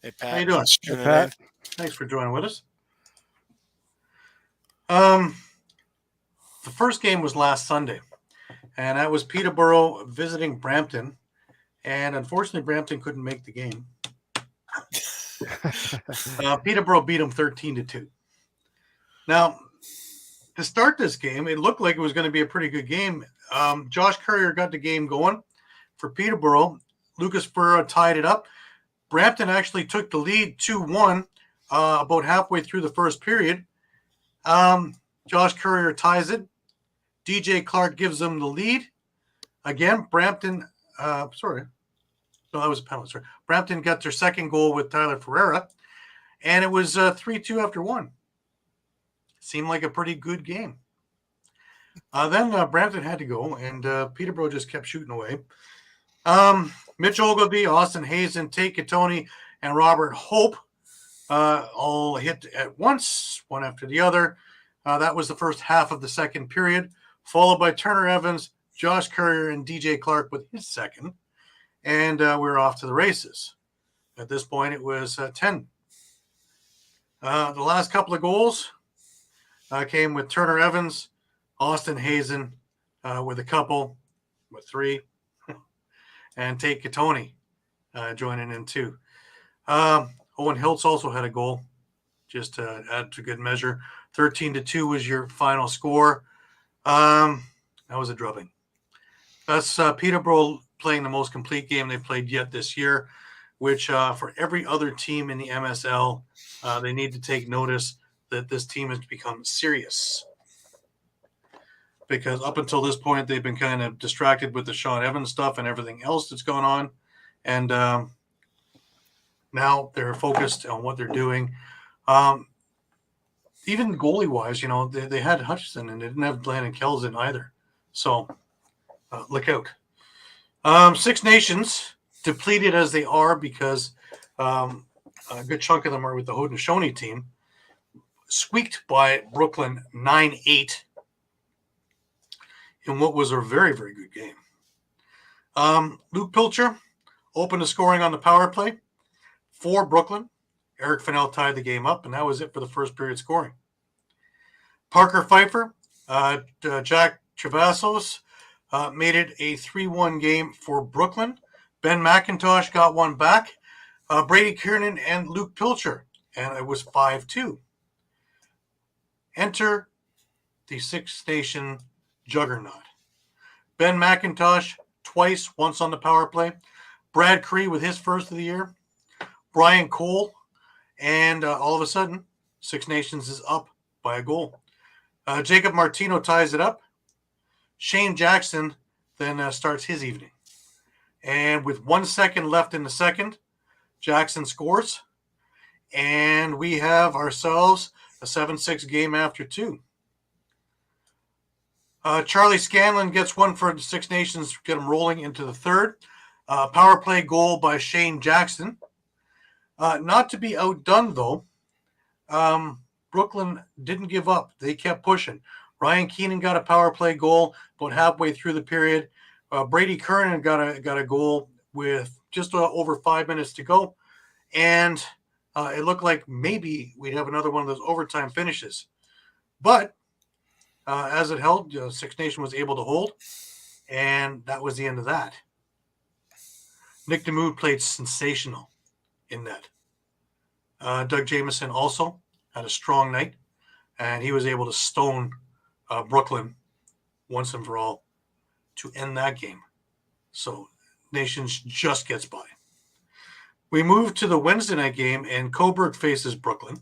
Hey, Pat. How you doing? Hey, Pat. Thanks for joining with us. The first game was last Sunday, and that was Peterborough visiting Brampton. And unfortunately, Brampton couldn't make the game. Peterborough beat them 13-2. Now, to start this game, it looked like it was going to be a pretty good game. Josh Currier got the game going for Peterborough. Lucas Burra tied it up. Brampton actually took the lead 2-1 about halfway through the first period. Josh Currier ties it. DJ Clark gives them the lead. Again, Brampton, that was a penalty. Sorry. Brampton got their second goal with Tyler Ferreira, and it was 3-2 after one. Seemed like a pretty good game. Then Brampton had to go, and Peterborough just kept shooting away. Mitch Ogilvie, Austin Hazen, Tate Catoni, and Robert Hope all hit at once, one after the other. That was the first half of the second period, followed by Turner Evans, Josh Currier, and DJ Clark with his second. And we were off to the races. At this point, it was 10. The last couple of goals came with Turner Evans, Austin Hazen with a couple, with 3, and Tate Catoni joining in 2. Owen Hiltz also had a goal, just to add to good measure. 13-2 was your final score. That was a drubbing. That's Peterborough playing the most complete game they've played yet this year, which for every other team in the MSL, they need to take notice that this team has become serious. Because up until this point, they've been kind of distracted with the Sean Evans stuff and everything else that's going on. And now they're focused on what they're doing. Even goalie-wise, they had Hutchison and they didn't have Landon Kelson either. So look out. Six Nations, depleted as they are because a good chunk of them are with the Haudenosaunee team, squeaked by Brooklyn 9-8 in what was a very, very good game. Luke Pilcher opened the scoring on the power play for Brooklyn. Eric Fennell tied the game up, and that was it for the first period scoring. Parker Pfeiffer, Jack Travasos made it a 3-1 game for Brooklyn. Ben McIntosh got one back. Brady Kiernan and Luke Pilcher, and it was 5-2. Enter the Six Nation juggernaut. Ben McIntosh twice, once on the power play. Brad Cree with his first of the year. Brian Cole, and all of a sudden, Six Nations is up by a goal. Jacob Martino ties it up. Shane Jackson then starts his evening. And with 1 second left in the second, Jackson scores. And we have ourselves a 7-6 game after 2. Charlie Scanlon gets one for the Six Nations, get them rolling into the third. Power play goal by Shane Jackson. Not to be outdone, though, Brooklyn didn't give up. They kept pushing. Ryan Keenan got a power play goal about halfway through the period. Brady Kernan got a goal with just over 5 minutes to go. And it looked like maybe we'd have another one of those overtime finishes. But as it held, Six Nation was able to hold. And that was the end of that. Nick DeMood played sensational in that. Doug Jamieson also had a strong night, and he was able to stone Brooklyn once and for all to end that game. So Nations just gets by. We move to the Wednesday night game, and Coburg faces Brooklyn.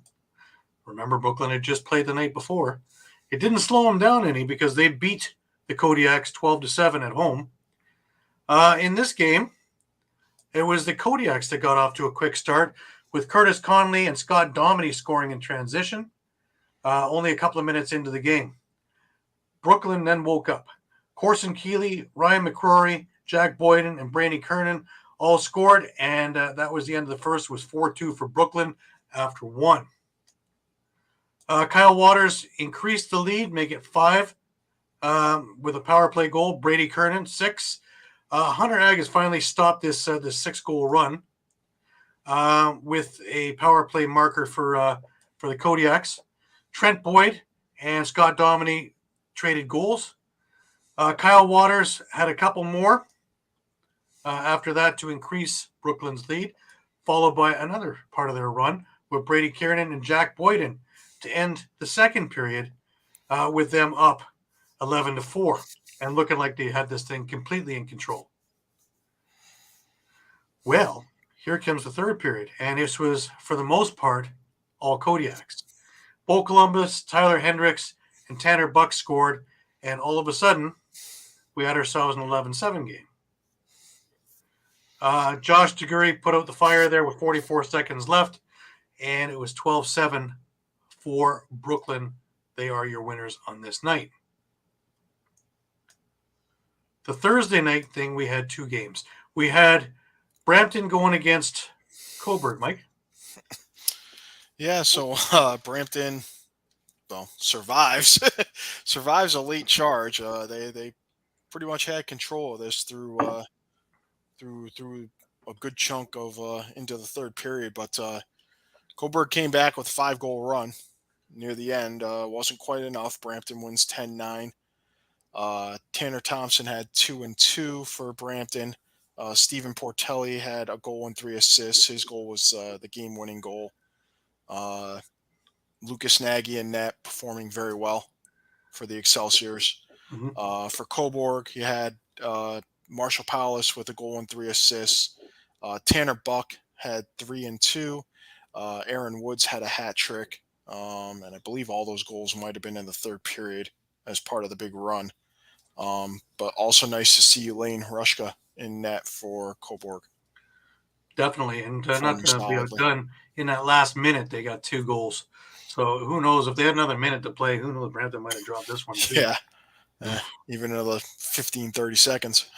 Remember, Brooklyn had just played the night before. It didn't slow them down any because they beat the Kodiaks 12-7 at home. In this game, it was the Kodiaks that got off to a quick start with Curtis Conley and Scott Dominy scoring in transition only a couple of minutes into the game. Brooklyn then woke up. Corson Keeley, Ryan McCrory, Jack Boyden, and Brady Kernan all scored, and that was the end of the first. It was 4-2 for Brooklyn after one. Kyle Waters increased the lead, make it 5 with a power play goal. Brady Kernan, 6. Hunter Ag has finally stopped this 6-goal run with a power play marker for the Kodiaks. Trent Boyd and Scott Dominy traded goals. Kyle Waters had a couple more after that to increase Brooklyn's lead, followed by another part of their run with Brady Kiernan and Jack Boyden to end the second period with them up 11-4 and looking like they had this thing completely in control. Well, here comes the third period, and this was, for the most part, all Kodiaks. Bo Columbus, Tyler Hendricks, and Tanner Buck scored, and all of a sudden, we had ourselves an 11-7 game. Josh DeGury put out the fire there with 44 seconds left, and it was 12-7 for Brooklyn. They are your winners on this night. The Thursday night thing, we had 2 games. We had Brampton going against Coburg, Mike. Yeah, so Brampton, survives survives a late charge. They pretty much had control of this through a good chunk of into the third period, but Coburg came back with a 5-goal run near the end. Wasn't quite enough. Brampton wins 10-9. Tanner Thompson had 2 and 2 for Brampton. Stephen Portelli had a goal and 3 assists. His goal was the game-winning goal. Lucas Nagy in net performing very well for the Excelsiors. Mm-hmm. For Coburg, he had Marshall Powless with a goal and 3 assists. Tanner Buck had 3 and 2. Aaron Woods had a hat trick. And I believe all those goals might have been in the third period as part of the big run. But also nice to see Lane Rushka in net for Coburg. Definitely, and not to be outdone, in that last minute, they got 2 goals. So who knows, if they had another minute to play, who knows, Brampton might have dropped this one too. Yeah. Even another 15, 30 seconds.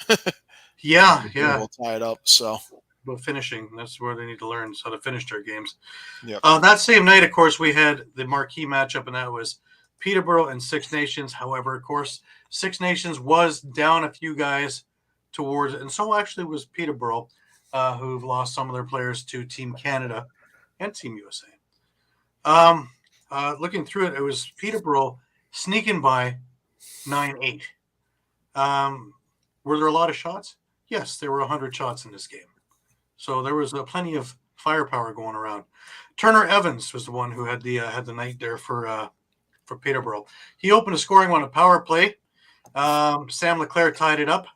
Yeah. We'll tie it up. So, but finishing, that's where they need to learn how to finish their games. Yep. That same night, of course, we had the marquee matchup, and that was Peterborough and Six Nations. However, of course, Six Nations was down a few guys towards it, and so actually was Peterborough, who've lost some of their players to Team Canada and Team USA. Looking through it, it was Peterborough sneaking by 9-8. Were there a lot of shots? Yes, there were 100 shots in this game. So there was plenty of firepower going around. Turner Evans was the one who had the night there for Peterborough. He opened a scoring on a power play. Sam Leclerc tied it up.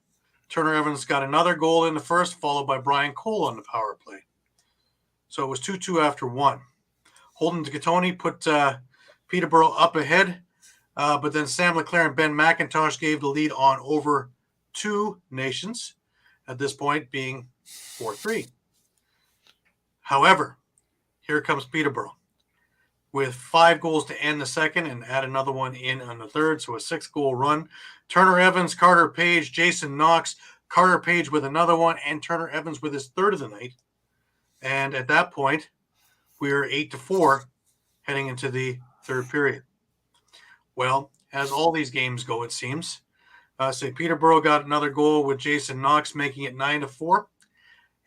Turner Evans got another goal in the first, followed by Brian Cole on the power play. So it was 2-2 after 1. Holden DeCatoni put Peterborough up ahead, but then Sam Leclerc and Ben McIntosh gave the lead on over 2 Nations, at this point being 4-3. However, here comes Peterborough with 5 goals to end the second and add another one in on the third, so a 6-goal run. Turner Evans, Carter Page, Jason Knox, Carter Page with another one, and Turner Evans with his third of the night. And at that point, we are 8-4 heading into the third period. Well, as all these games go, it seems. Peterborough got another goal with Jason Knox, making it 9-4.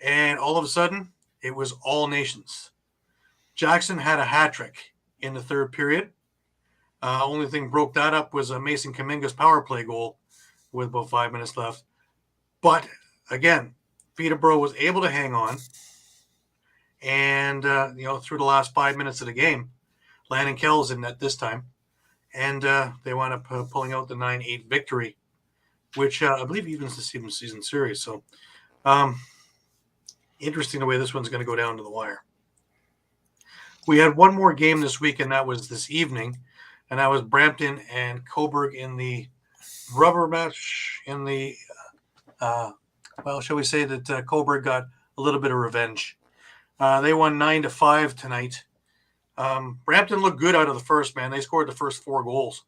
And all of a sudden, it was all Nations. Jackson had a hat trick in the third period. Only thing broke that up was a Mason Kaminga's power play goal with about 5 minutes left. But again, Peterborough was able to hang on. And, through the last 5 minutes of the game, Landon Kells in net this time. And they wound up pulling out the 9-8 victory, which I believe evens the season series. So interesting the way this one's going to go down to the wire. We had one more game this week, and that was this evening. And that was Brampton and Coburg in the rubber match in the, well, shall we say that Coburg got a little bit of revenge. They won 9-5 tonight. Brampton looked good out of the first, man. They scored the first 4 goals.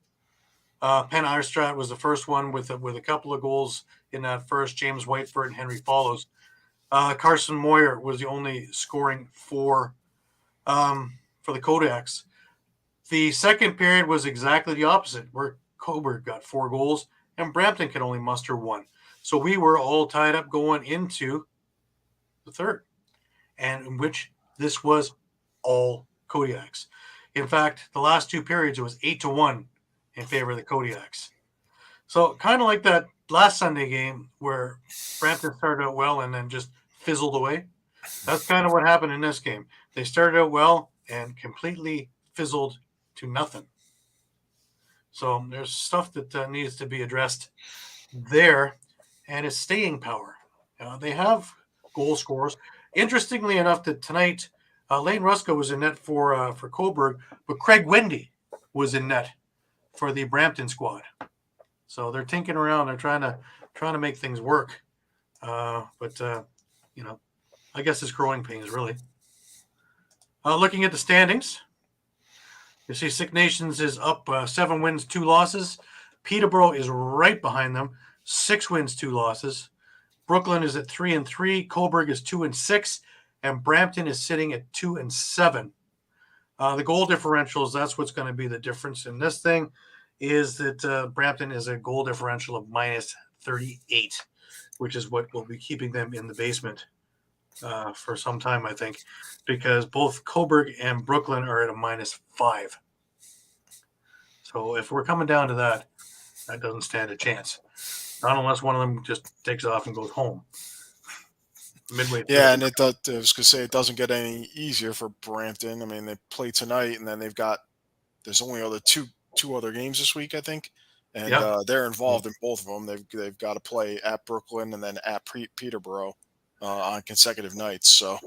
Penn Eierstrat was the first one with a couple of goals in that first. James Whiteford and Henry Follows. Carson Moyer was the only scoring for the Kodiaks. The second period was exactly the opposite, where Coburg got 4 goals and Brampton could only muster 1. So we were all tied up going into the third, and in which this was all Kodiaks. In fact, the last 2 periods, it was 8-1 in favor of the Kodiaks. So kind of like that last Sunday game where Brampton started out well and then just fizzled away. That's kind of what happened in this game. They started out well and completely fizzled to nothing. So there's stuff that needs to be addressed there, and it's staying power. They have goal scorers. Interestingly enough, that tonight Lane Rusko was in net for Coburg, but Craig Wendy was in net for the Brampton squad. So they're tinkering around. They're trying to make things work. But I guess it's growing pains, really. Looking at the standings, you see Sick Nations is up 7 wins, 2 losses. Peterborough is right behind them, 6 wins, 2 losses. Brooklyn is at 3-3. Coburg is 2-6, and Brampton is sitting at 2-7. The goal differentials, that's what's going to be the difference in this thing, is that Brampton is a goal differential of -38, which is what will be keeping them in the basement for some time, I think, because both Coburg and Brooklyn are at a -5. So if we're coming down to that, that doesn't stand a chance. Not unless one of them just takes off and goes home. Midway through. Yeah, and I was going to say it doesn't get any easier for Brampton. I mean, they play tonight, and then there's only two other games this week, I think, and they're involved in both of them. They've got to play at Brooklyn and then at Peterborough on consecutive nights. So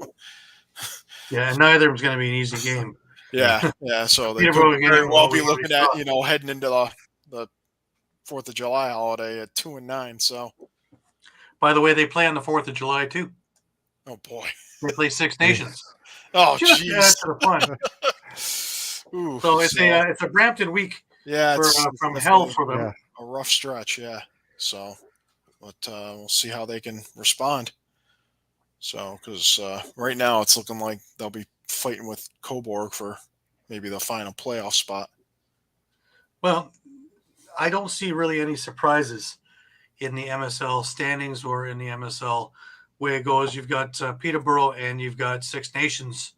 yeah, and neither of them's going to be an easy game. Yeah. So they could very well be looking at heading into the 4th of July holiday at 2-9. So, by the way, they play on the 4th of July too. Oh boy, they play Six Nations. Oh jeez, to the fun. So it's a Brampton week. Yeah, from hell for them. Yeah. A rough stretch. Yeah. So, but we'll see how they can respond. So, because right now it's looking like they'll be fighting with Coburg for maybe the final playoff spot. Well, I don't see really any surprises in the MSL standings or in the MSL way it goes. You've got Peterborough and you've got Six Nations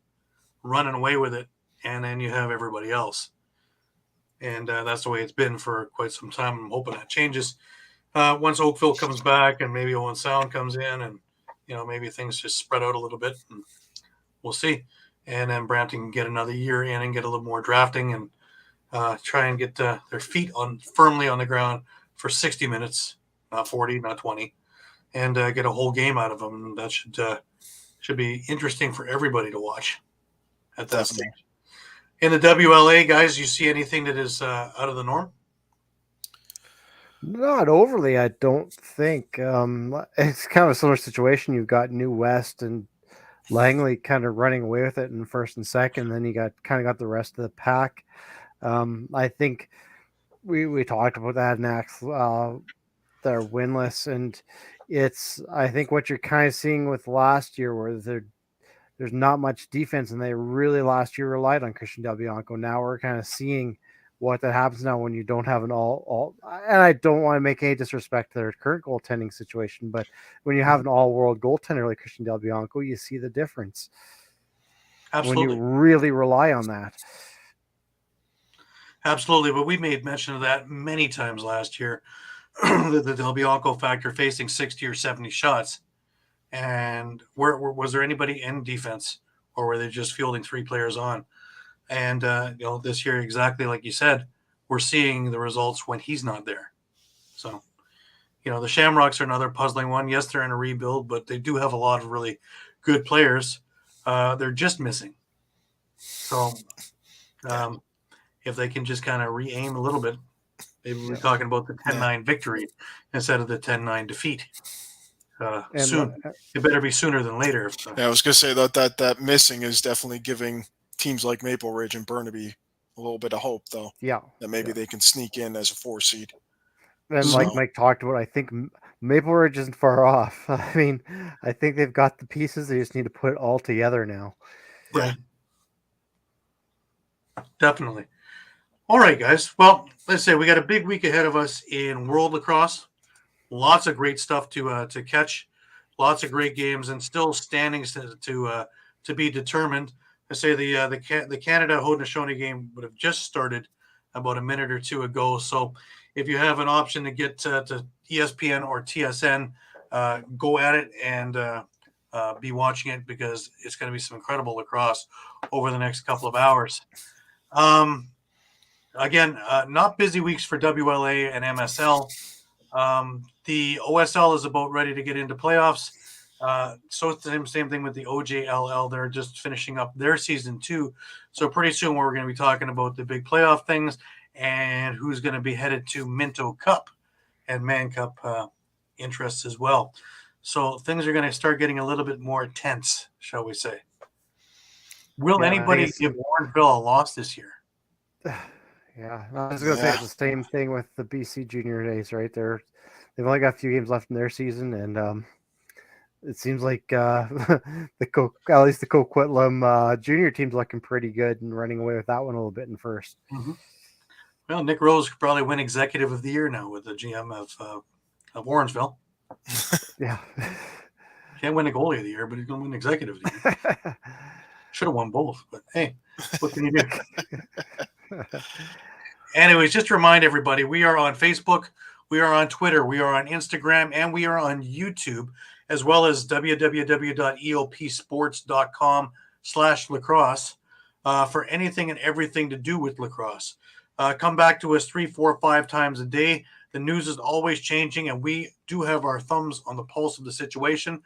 running away with it, and then you have everybody else. And that's the way it's been for quite some time. I'm hoping that changes once Oakville comes back and maybe Owen Sound comes in, and maybe things just spread out a little bit, and we'll see. And then Brampton can get another year in and get a little more drafting and try and get their feet firmly on the ground for 60 minutes, not 40, not 20, and get a whole game out of them. That should be interesting for everybody to watch at that stage. In the WLA, guys, you see anything that is out of the norm? Not overly, I don't think. It's kind of a similar situation. You've got New West and Langley kind of running away with it in first and second. Then you got the rest of the pack. I think we talked about that next. They're winless, and I think what you're kind of seeing with last year, where there's not much defense, and they really last year relied on Christian Del Bianco. Now we're kind of seeing what that happens now when you don't have an all. And I don't want to make any disrespect to their current goaltending situation, but when you have an all-world goaltender like Christian Del Bianco, you see the difference. Absolutely. When you really rely on that. Absolutely, but we made mention of that many times last year. The Del Bianco factor, facing 60 or 70 shots, and was there anybody in defense, or were they just fielding 3 players on? And this year, exactly like you said, we're seeing the results when he's not there. So, the Shamrocks are another puzzling one. Yes, they're in a rebuild, but they do have a lot of really good players. They're just missing. So, if they can just kind of re-aim a little bit, Maybe we're talking about the 10-9 victory instead of the 10-9 defeat. Soon. It better be sooner than later. Yeah, I was going to say that missing is definitely giving teams like Maple Ridge and Burnaby a little bit of hope, though. Yeah. That maybe they can sneak in as a 4 seed. And like Mike talked about, I think Maple Ridge isn't far off. I mean, I think they've got the pieces. They just need to put it all together now. Right. Definitely. All right, guys. Well, let's say we got a big week ahead of us in World Lacrosse. Lots of great stuff to catch. Lots of great games, and still standings to be determined. I say the Canada Haudenosaunee game would have just started about a minute or two ago. So if you have an option to get to ESPN or TSN, go at it and be watching it, because it's going to be some incredible lacrosse over the next couple of hours. Again, not busy weeks for WLA and MSL. The OSL is about ready to get into playoffs. So it's the same thing with the OJLL. They're just finishing up their season 2. So pretty soon we're going to be talking about the big playoff things and who's going to be headed to Minto Cup and Man Cup interests as well. So things are going to start getting a little bit more tense, shall we say. Will anybody give Warrenville a loss this year? Yeah, I was going to say it's the same thing with the BC junior days, right? They've only got a few games left in their season, and it seems like at least the Coquitlam junior team's looking pretty good and running away with that one a little bit in first. Mm-hmm. Well, Nick Rose could probably win Executive of the Year now with the GM of Warrensville. Yeah. Can't win a Goalie of the Year, but he's going to win Executive of the Year. Should have won both, but hey, what can you do? Anyways, just to remind everybody, we are on Facebook, we are on Twitter, we are on Instagram, and we are on YouTube, as well as www.eopsports.com/lacrosse for anything and everything to do with lacrosse. Come back to us 3, 4, 5 times a day. The news is always changing, and we do have our thumbs on the pulse of the situation.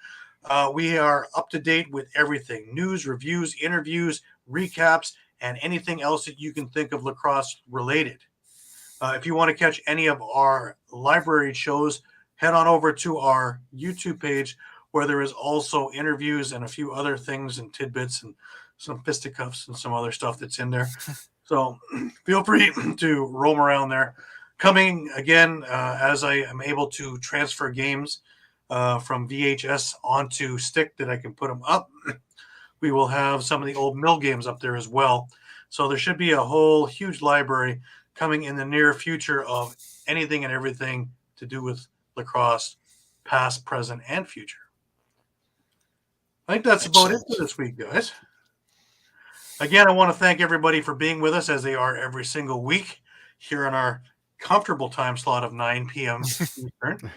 We are up to date with everything: news, reviews, interviews, recaps, and anything else that you can think of lacrosse related. If you want to catch any of our library shows, head on over to our YouTube page, where there is also interviews and a few other things and tidbits and some fisticuffs and some other stuff that's in there. So feel free to roam around there. Coming again, as I am able to transfer games from VHS onto stick that I can put them up, we will have some of the old mill games up there as well. So there should be a whole huge library coming in the near future of anything and everything to do with lacrosse, past, present, and future. I think that's about it for this week, guys. Again, I want to thank everybody for being with us, as they are every single week here in our comfortable time slot of 9 p.m. Eastern.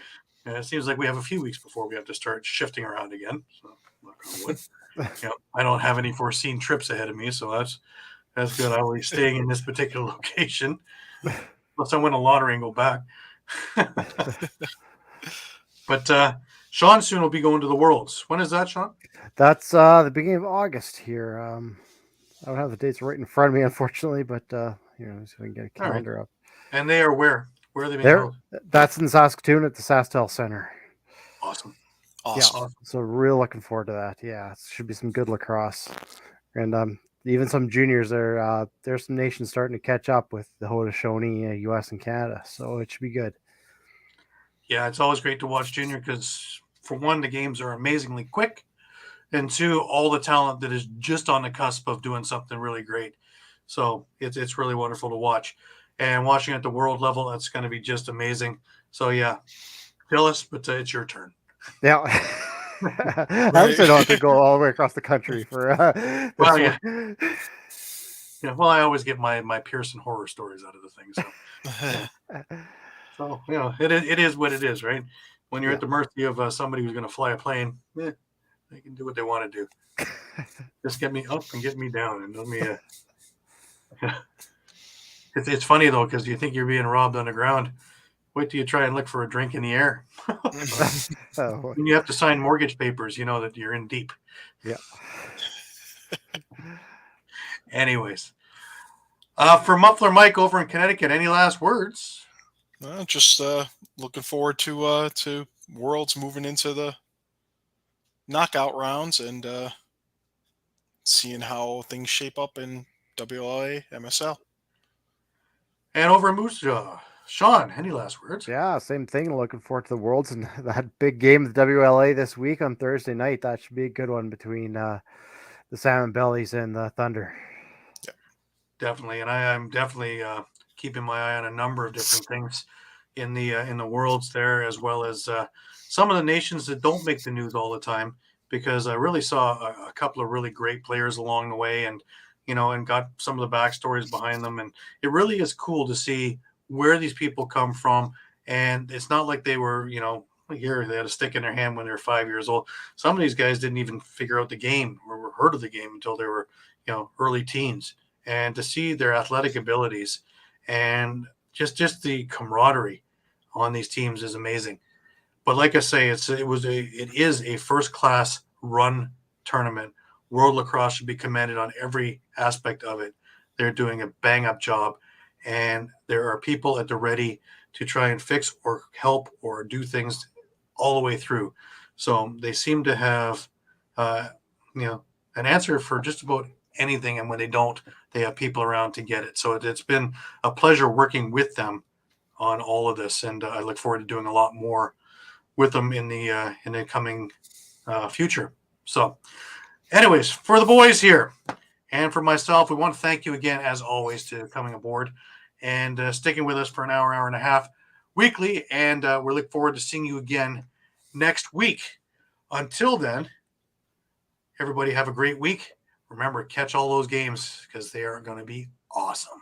It seems like we have a few weeks before we have to start shifting around again. So, knock on wood. I don't have any foreseen trips ahead of me, so that's good. I will be staying in this particular location, unless I win a lottery and go back. But Shawn soon will be going to the Worlds. When is that, Shawn? That's the beginning of August here. I don't have the dates right in front of me, unfortunately, but so we can get a calendar up. And they are where? Where are they being held? That's in Saskatoon at the SaskTel Center. Awesome. Yeah, so real looking forward to that. Yeah, it should be some good lacrosse. And even some juniors there. There's some nations starting to catch up with the Haudenosaunee, US and Canada, so it should be good. Yeah, it's always great to watch junior because, for one, the games are amazingly quick, and two, all the talent that is just on the cusp of doing something really great. So it's really wonderful to watch. And watching at the world level, that's going to be just amazing. So, yeah, jealous, but it's your turn. Yeah. I also don't have to go all the way across the country for well, yeah. Yeah, well, I always get my Pearson horror stories out of the thing. So, it is what it is, right? When you're at the mercy of somebody who's going to fly a plane, they can do what they want to do. Just get me up and get me down, and let me. It's funny though, because you think you're being robbed on the ground. Wait till you try and look for a drink in the air. When you have to sign mortgage papers, you know that you're in deep. Yeah. Anyways, for Muffler Mike over in Connecticut, any last words? Just looking forward to Worlds moving into the knockout rounds and seeing how things shape up in WLA MSL. And over in Moose Jaw, Shawn, any last words? Yeah, same thing. Looking forward to the Worlds and that big game of the WLA this week on Thursday night. That should be a good one between the Salmon Bellies and the Thunder. Definitely, and I'm definitely keeping my eye on a number of different things in the Worlds there, as well as some of the nations that don't make the news all the time, because I really saw a couple of really great players along the way, and and got some of the backstories behind them, and it really is cool to see where these people come from. And it's not like they were, here they had a stick in their hand when they were 5 years old. Some of these guys didn't even figure out the game or heard of the game until they were, early teens. And to see their athletic abilities and just the camaraderie on these teams is amazing. But like I say, it is a first class run tournament. World Lacrosse should be commended on every aspect of it. They're doing a bang up job, and there are people at the ready to try and fix or help or do things all the way through. So they seem to have, an answer for just about anything, and when they don't, they have people around to get it. So it's been a pleasure working with them on all of this, and I look forward to doing a lot more with them in the coming future. So anyways, for the boys here and for myself, we want to thank you again, as always, to coming aboard and sticking with us for an hour and a half weekly, and we look forward to seeing you again next week. Until then, everybody have a great week. Remember, catch all those games because they are going to be awesome.